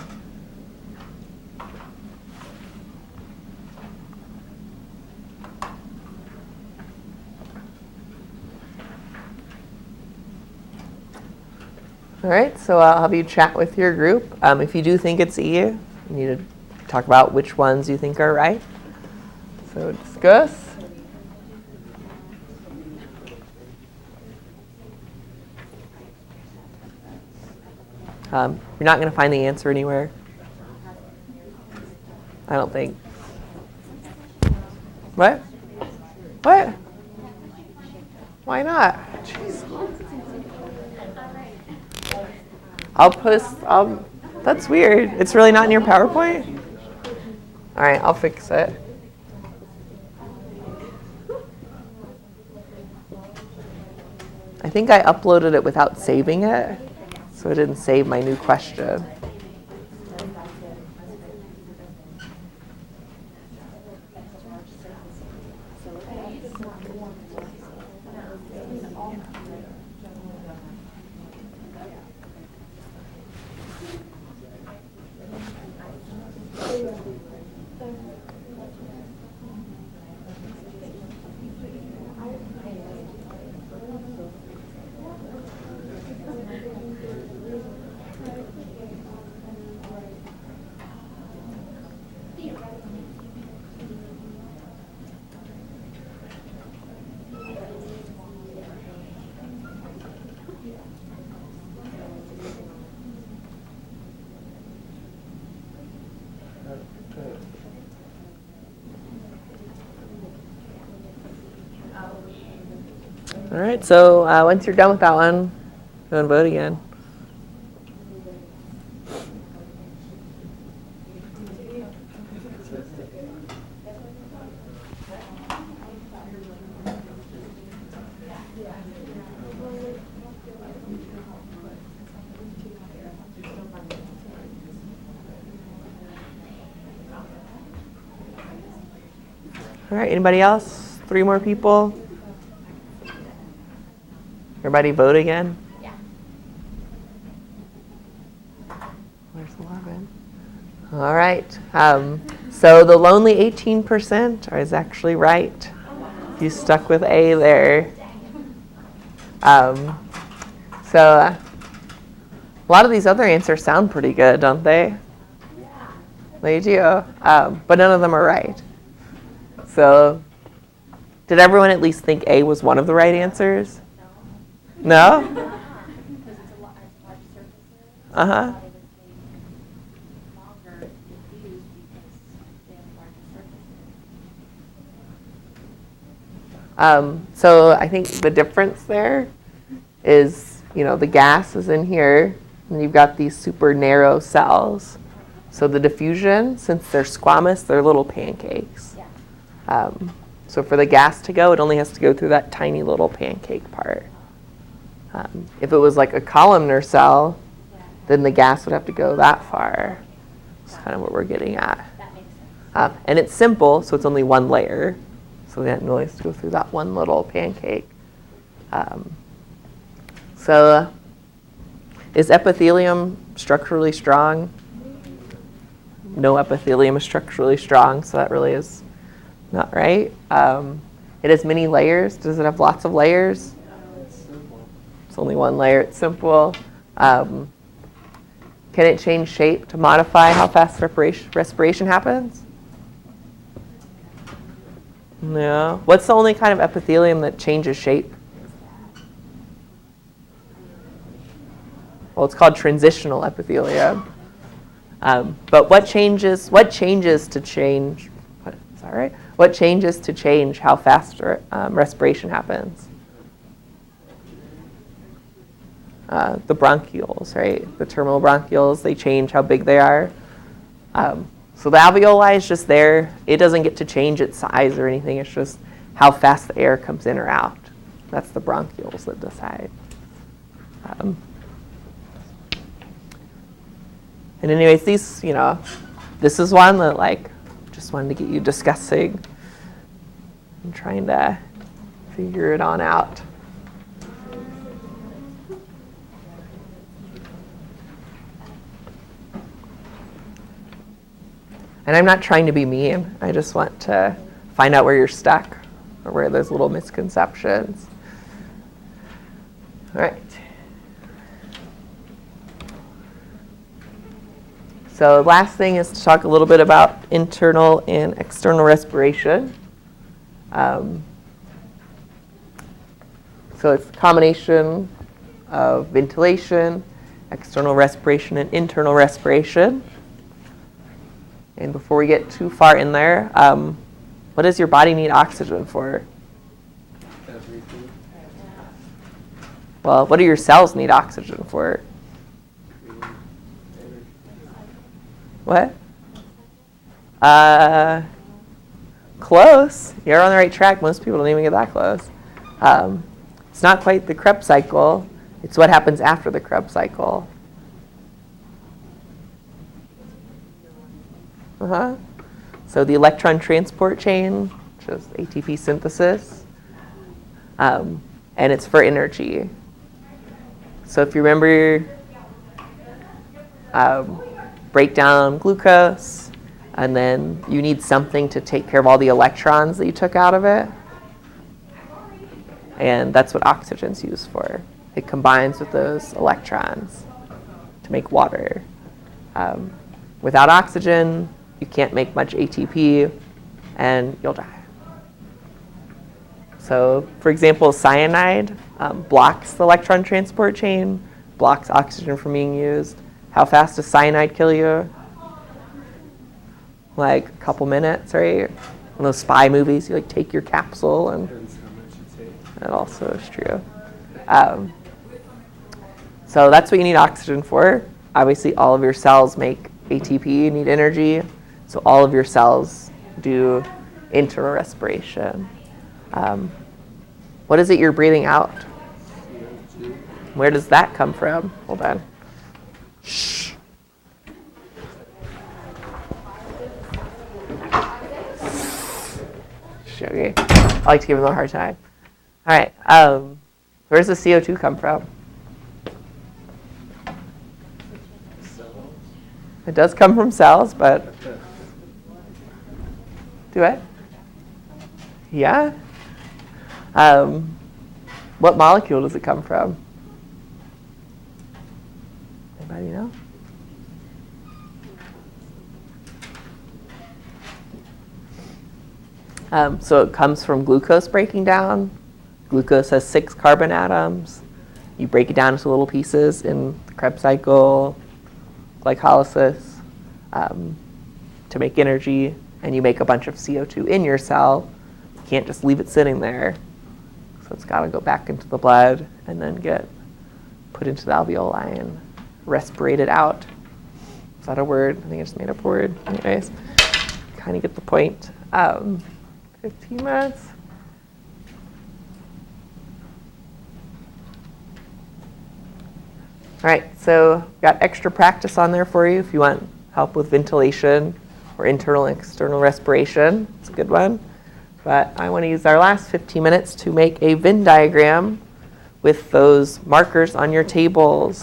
All right, so I'll have you chat with your group. If you do think it's E, you need to talk about which ones you think are right. So discuss. You're not going to find the answer anywhere. I don't think. What? What? Why not? Jeez. I'll post. That's weird. It's really not in your PowerPoint? All right, I'll fix it. I think I uploaded it without saving it, so it didn't save my new question. All right, so once you're done with that one, go and vote again. All right, anybody else? 3 more people? Everybody vote again? Yeah. Where's 11? All right. So the lonely 18% is actually right. You stuck with A there. So a lot of these other answers sound pretty good, don't they? They do. But none of them are right. So Did everyone at least think A was one of the right answers? No? Because it's a large surface area. Uh-huh. I would say longer to use because they have a larger surface area. So I think the difference there is, the gas is in here, and you've got these super narrow cells. So the diffusion, since they're squamous, they're little pancakes. Yeah. So for the gas to go, it only has to go through that tiny little pancake part. If it was like a columnar cell, then the gas would have to go that far. That's kind of what we're getting at. That makes sense. And it's simple, so it's only one layer. So then it only has to go through that one little pancake. So is epithelium structurally strong? No epithelium is structurally strong, so that really is not right. It has many layers. Does it have lots of layers? It's simple. It's only one layer. It's simple. Can it change shape to modify how fast respiration happens? No. What's the only kind of epithelium that changes shape? Well, it's called transitional epithelium. But what changes to change? Is that right? What changes to change how fast respiration happens? The bronchioles, right? The terminal bronchioles, they change how big they are. So the alveoli is just there. It doesn't get to change its size or anything. It's just how fast the air comes in or out. That's the bronchioles that decide. And anyways, these, this is one that just wanted to get you discussing and trying to figure it on out. And I'm not trying to be mean. I just want to find out where you're stuck or where there's little misconceptions. All right. So last thing is to talk a little bit about internal and external respiration. So it's a combination of ventilation, external respiration, and internal respiration. And before we get too far in there, what does your body need oxygen for? Everything. Well, what do your cells need oxygen for? What? Close. You're on the right track. Most people don't even get that close. It's not quite the Krebs cycle. It's what happens after the Krebs cycle. So the electron transport chain, which is ATP synthesis, and it's for energy. So if you remember, break down glucose, and then you need something to take care of all the electrons that you took out of it. And that's what oxygen's used for. It combines with those electrons to make water. Without oxygen, you can't make much ATP, and you'll die. So, for example, cyanide blocks the electron transport chain, blocks oxygen from being used. How fast does cyanide kill you? Like a couple minutes, right? In those spy movies, you take your capsule, and Depends how much you take. that also is true. So that's what you need oxygen for. Obviously, all of your cells make ATP, you need energy. So all of your cells do internal respiration. What is it you're breathing out? CO2. Where does that come from? Hold on. Shh. Okay. I like to give them a hard time. All right. Where does the CO2 come from? Cells. It does come from cells, but do it? Yeah. What molecule does it come from? Anybody know? So it comes from glucose breaking down. Glucose has 6 carbon atoms. You break it down into little pieces in the Krebs cycle, glycolysis, to make energy, and you make a bunch of CO2 in your cell. You can't just leave it sitting there. So it's got to go back into the blood and then get put into the alveoli and respirated out. Is that a word? I think I just made up a word. Anyways, kind of get the point. 15 minutes. All right, so got extra practice on there for you if you want help with ventilation or internal and external respiration. It's a good one. But I want to use our last 15 minutes to make a Venn diagram with those markers on your tables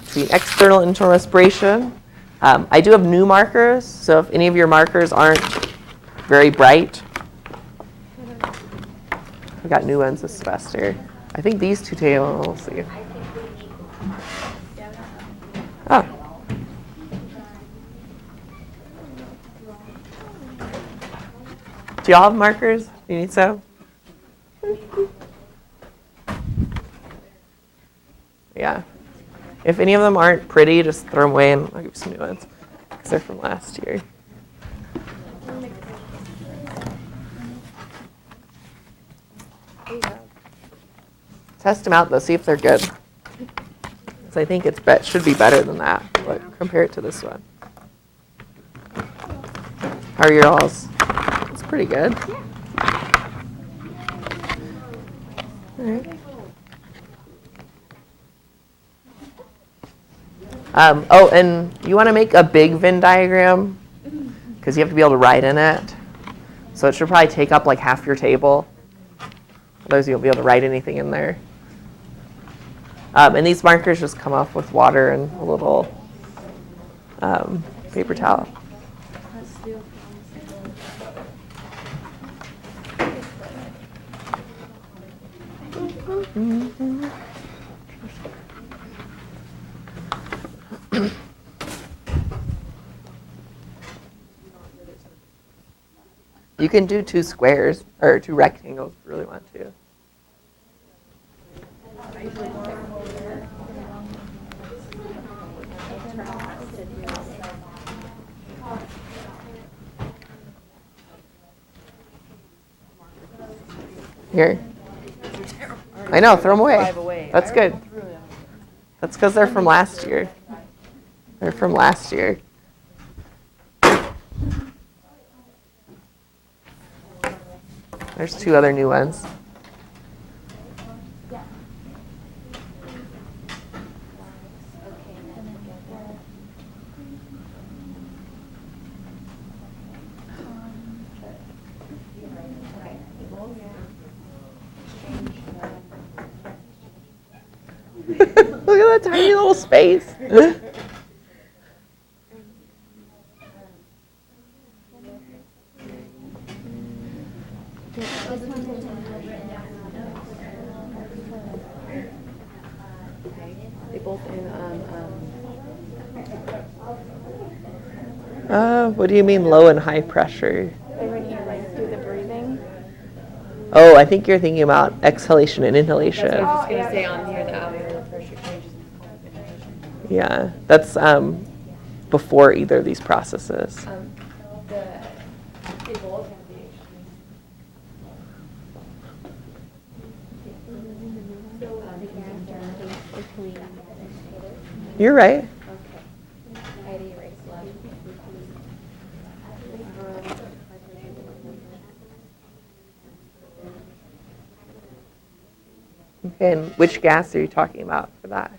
between external and internal respiration. I do have new markers, so if any of your markers aren't very bright, we got new ones this semester. I think these two tables, we'll see. Oh. Do y'all have markers? You need some? Yeah. If any of them aren't pretty, just throw them away and I'll give you some new ones because they're from last year. Test them out though, see if they're good. Because I think it should be better than that, but compare it to this one. How are your alls? It's pretty good. All right. Oh, and you want to make a big Venn diagram because you have to be able to write in it. So it should probably take up like half your table. Otherwise you won't be able to write anything in there. And these markers just come off with water and a little paper towel. You can do 2 squares or 2 rectangles if you really want to. Here. I know, throw them away. That's good. That's because they're from last year. They're from last year. There's 2 other new ones. Look at that tiny little space. They both in What do you mean low and high pressure? Like when you like do the breathing. Oh, I think you're thinking about exhalation and inhalation. That's what I was just gonna say on here. The alveolar pressure changes in inhalation. Yeah, that's before either of these processes. They both have the You're right. Okay, and which gas are you talking about for that?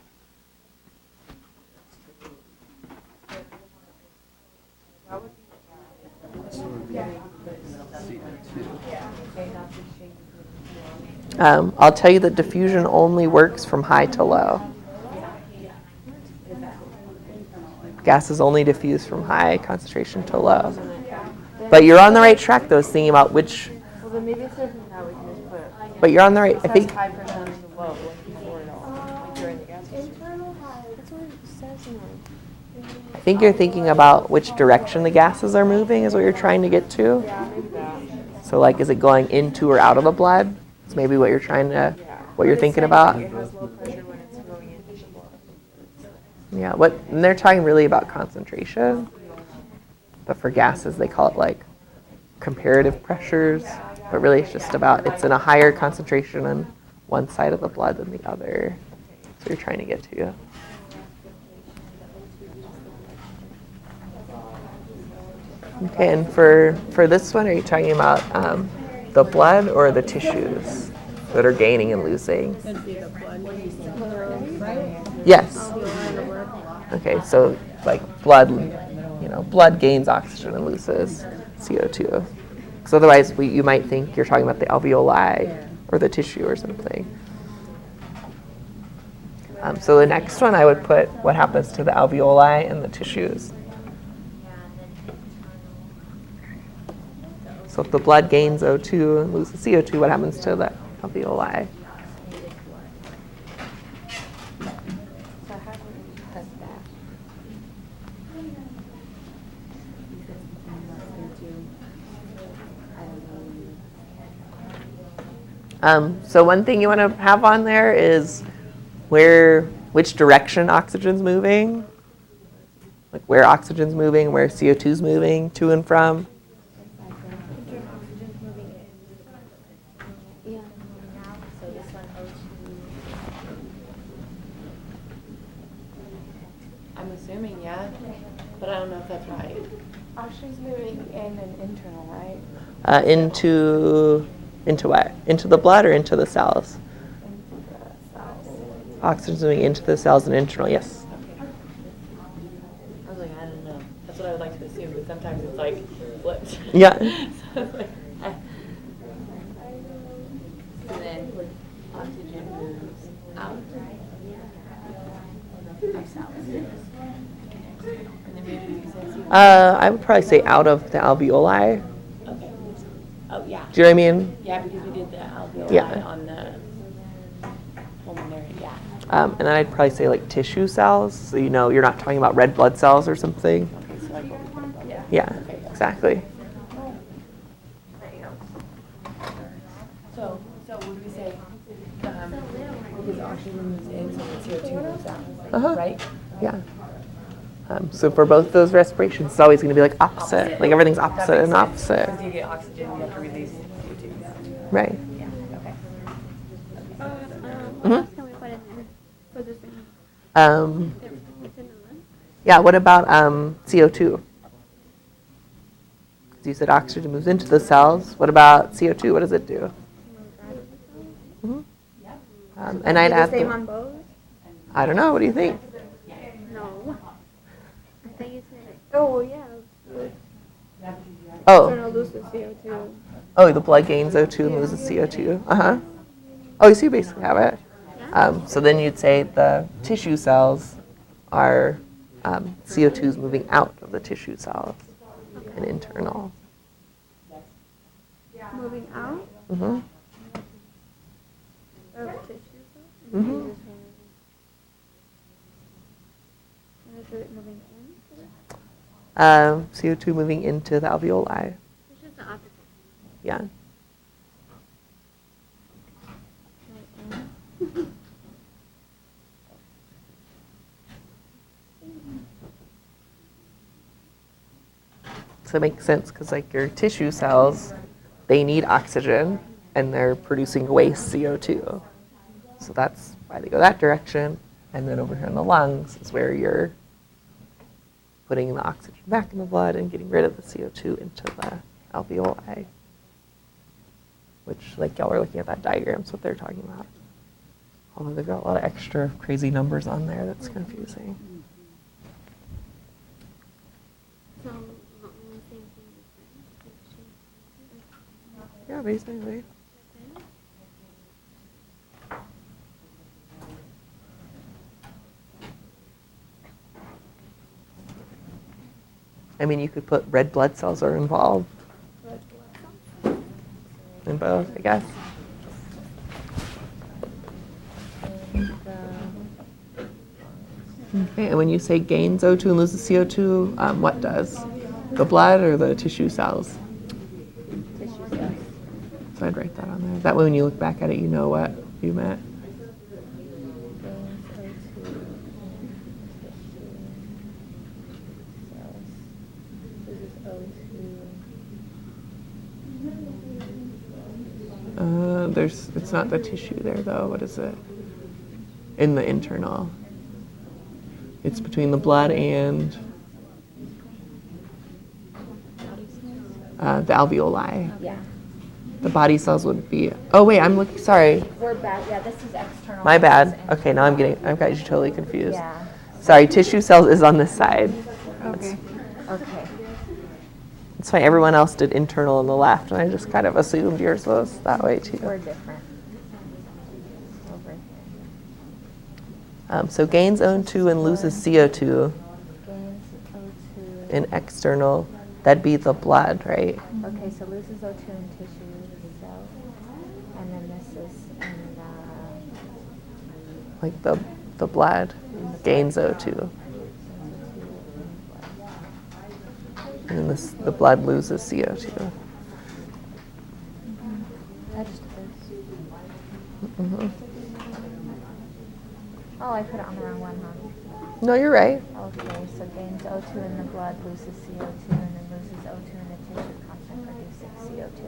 I'll tell you that diffusion only works from high to low. Gases only diffuse from high concentration to low. But you're on the right track, though, thinking about which. Well, then maybe instead of that, we can just put. But you're on the right. I think. High percent of low before it all, like during the gas. Internal high. That's what it says in I think you're thinking about which direction the gases are moving is what you're trying to get to. Yeah, maybe that. So like, is it going into or out of the blood? It's maybe what you're trying to, what you're But it's thinking saying, about. like, it has low pressure when it's going into the blood. Yeah, and they're talking really about concentration. But for gases, they call it like comparative pressures. But really it's just about, it's in a higher concentration on one side of the blood than the other. So you're trying to get to. Okay, and for this one, are you talking about the blood or the tissues that are gaining and losing? It'd be the blood. Yes. Okay, so like blood, blood gains oxygen and loses CO2. Because otherwise, you might think you're talking about the alveoli or the tissue or something. So the next one, I would put what happens to the alveoli and the tissues. So if the blood gains O2 and loses CO2, what happens to the alveoli? So how do we put that? So one thing you want to have on there is which direction oxygen's moving, like where oxygen's moving, where CO2's moving to and from. Yeah. So this one O2. I'm assuming, yeah, but I don't know if that's right. Oxygen's moving in and internal, right? Into what? Into the blood or into the cells? Into the cells. Oxygen's moving into the cells and internal, yes. I was like, I don't know. That's what I would like to assume, but sometimes it's like flipped. Yeah. So it's like, And then oxygen moves out of cells. and then maybe you said C. I would probably say out of the alveoli. Okay. Oh, yeah. Do you know what I mean? Yeah, because we did the alveoli Yeah. on the pulmonary, yeah. And then I'd probably say like tissue cells. So you're not talking about red blood cells or something. Okay, so like what we talked about. Yeah. Yeah, Okay. exactly. So would we say, because oxygen moves in, so the CO2 moves out, Uh-huh. right? Yeah. So for both those respirations, it's always going to be like opposite. Like everything's opposite and opposite. Because you get oxygen, you have to release CO2. Right. Yeah, okay. Mhm. What can we put in there for this thing? It's in the list. Yeah, what about CO2? 'Cause you said oxygen moves into the cells. What about CO2? What does it do? Mhm. And I'd Do add the same the, on both? I don't know, what do you think? No. I think you said it. Oh, yeah. Oh, Internal loses CO2. the blood gains O2 and loses CO2. Uh-huh. Oh, so you basically have it. So then you'd say the tissue cells are CO2 is moving out of the tissue cells and internal. Moving out Mm-hmm. of tissue. Mm-hmm. And is it moving in? CO2 moving into the alveoli. It's just the opposite. Yeah. So it makes sense because like your tissue cells, they need oxygen and they're producing waste CO2. So that's why they go that direction. And then over here in the lungs is where you're putting the oxygen back in the blood and getting rid of the CO2 into the alveoli. Which, like y'all were looking at that diagram, is what they're talking about. Although they've got a lot of extra crazy numbers on there that's confusing. So, the only same thing is Yeah, basically. I mean, you could put red blood cells are involved in both, I guess. Okay, and when you say gains O2 and loses CO2, what does? The blood or the tissue cells? Tissue cells. So I'd write that on there. That way when you look back at it, you know what you meant. It's not the tissue there though. What is it? In the internal. It's between the blood and the alveoli. Yeah. The body cells would be, oh wait, I'm looking, sorry. We're back, yeah, this is external. My this is bad. Okay, now I've got you totally confused. Yeah. Sorry, tissue cells is on this side. Okay. That's why everyone else did internal on the left, and I just kind of assumed yours was that way too. We're different. Over here. So gains O2 and loses CO2 Gains O2. in external, that'd be the blood, right? Okay, so loses O2 in tissue cells. And then this is in Like the blood gains O2. And then the blood loses CO2. Mm-hmm. Oh, I put it on the wrong one, huh? No, you're right. Okay, so gains O2 in the blood, loses CO2, and then loses O2 in the tissue, constantly producing CO2.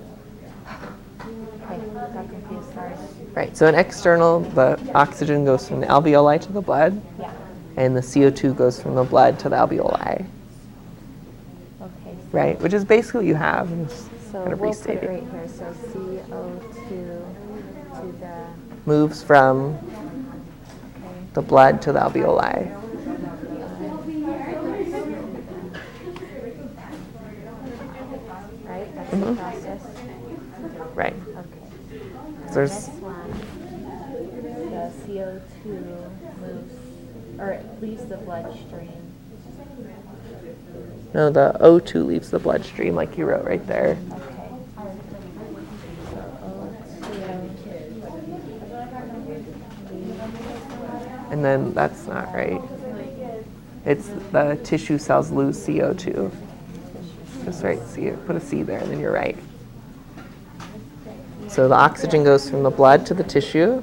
Okay, got confused, sorry. Right, so in external, the oxygen goes from the alveoli to the blood, Yeah. and the CO2 goes from the blood to the alveoli, Okay. right? Which is basically what you have. I'm just So kind of we'll put it restating. right here. So CO2 to the, Moves from okay. the blood to the alveoli. Right, that's Mhm. the process. Right. Okay. So there's This one, the CO2 moves, or it leaves the bloodstream. no, the O2 leaves the bloodstream, like you wrote right there. Okay. And then that's not right. It's the tissue cells lose CO2. Just right, put a C there, and then you're right. So the oxygen goes from the blood to the tissue,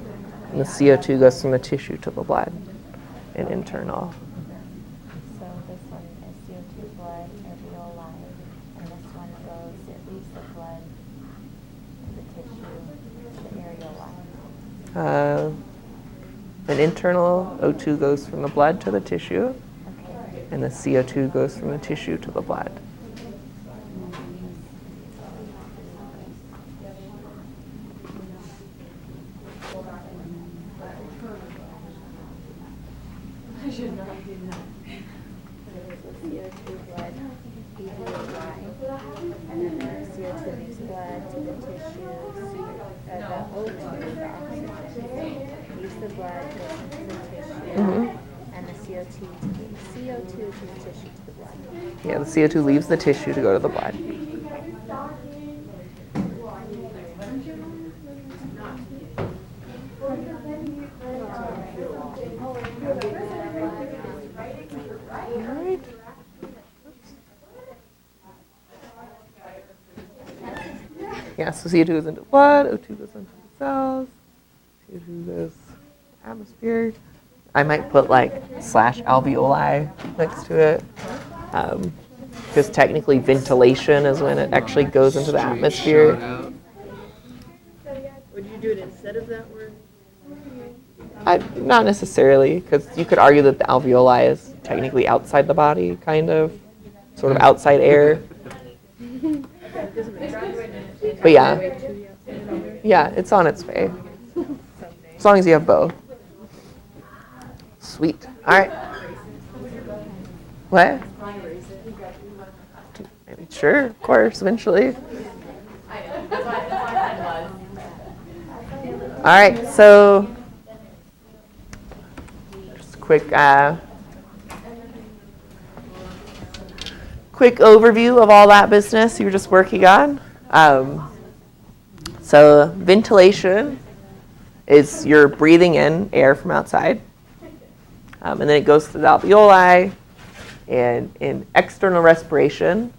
and the CO2 goes from the tissue to the blood in internal. So this one is CO2 blood, alveoli, and this one goes, it leaves the blood to the tissue, to the areoli. An internal O2 goes from the blood to the tissue, Okay. and the CO2 goes from the tissue to the blood. I should not do that. So CO2 blood, alveoli, and then the CO2 leaves blood to the tissue, the O2, the oxygen, leaves the blood, goes into the tissue, and the CO2 to the tissue to the blood. Yeah, the CO2 leaves the tissue to go to the blood. Alright. Yeah, so CO2 goes into blood, O2 goes into the cells, CO2 goes atmosphere. I might put like / alveoli next to it. Because technically ventilation is when it actually goes into the atmosphere. Would you do it instead of that word? Not necessarily, because you could argue that the alveoli is technically outside the body, kind of, sort of outside air. But yeah, it's on its way. As long as you have both. Sweet. All right. What? Maybe, sure, of course, eventually. All right, so just a quick overview of all that business you were just working on. So ventilation is you're breathing in air from outside. And then it goes to the alveoli. And in external respiration,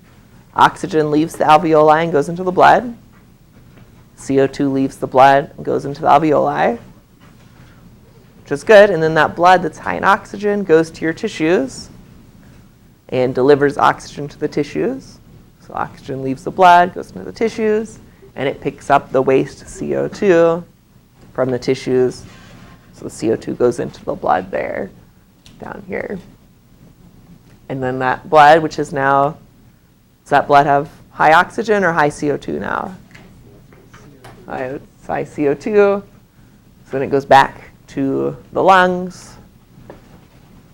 oxygen leaves the alveoli and goes into the blood. CO2 leaves the blood and goes into the alveoli, which is good. And then that blood that's high in oxygen goes to your tissues and delivers oxygen to the tissues. So oxygen leaves the blood, goes into the tissues, and it picks up the waste CO2 from the tissues. So the CO2 goes into the blood there, down here. And then that blood, which is now, does that blood have high oxygen or high CO2 now? It's high CO2. So then it goes back to the lungs.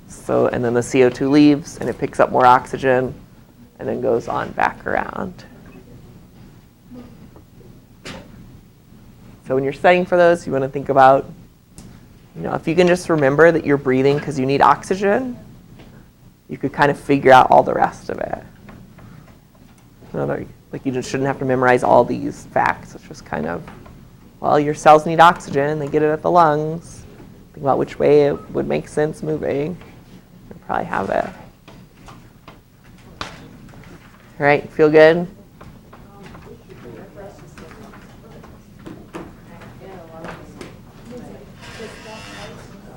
So, and then the CO2 leaves and it picks up more oxygen and then goes on back around. So when you're studying for those, you want to think about, if you can just remember that you're breathing because you need oxygen, you could kind of figure out all the rest of it. Like you just shouldn't have to memorize all these facts. It's just kind of, well, your cells need oxygen. They get it at the lungs. Think about which way it would make sense moving. You'll probably have it. All right, feel good?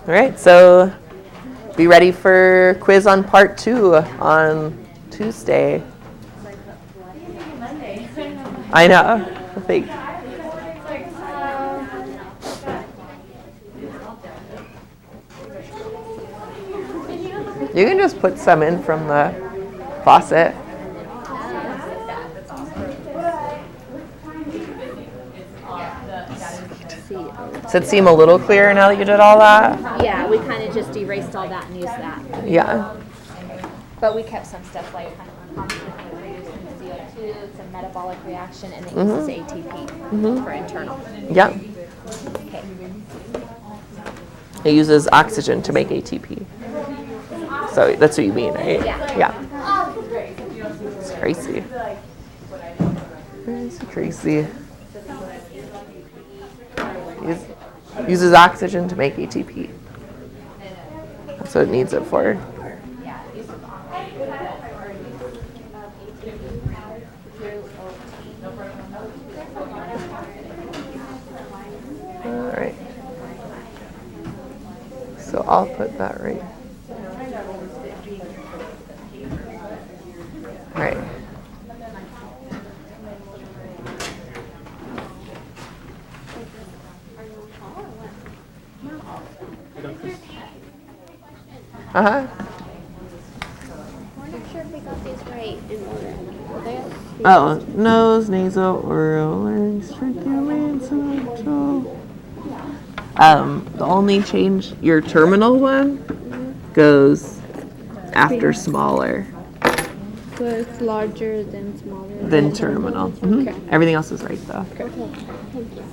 All right, so be ready for quiz on part 2 on Tuesday. I know. I think. You can just put some in from the faucet. Does it seem a little clearer now that you did all that? Yeah, we kind of just erased all that and used that. Yeah. But we kept some stuff like kind of CO2, it's a metabolic reaction, and it uses ATP for internal. Yeah. Okay. It uses oxygen to make ATP. So that's what you mean, right? Yeah. It's crazy. Crazy. Uses oxygen to make ATP. That's what it needs it for. All right. So I'll put that right. All right. Uh-huh. We're not sure if we got these right in order. Oh, nose, nasal, oral, larynx, tracheomastoid. The only change, your terminal one goes after smaller So it's larger than smaller. than terminal. Okay. Everything else is right though. Thank you.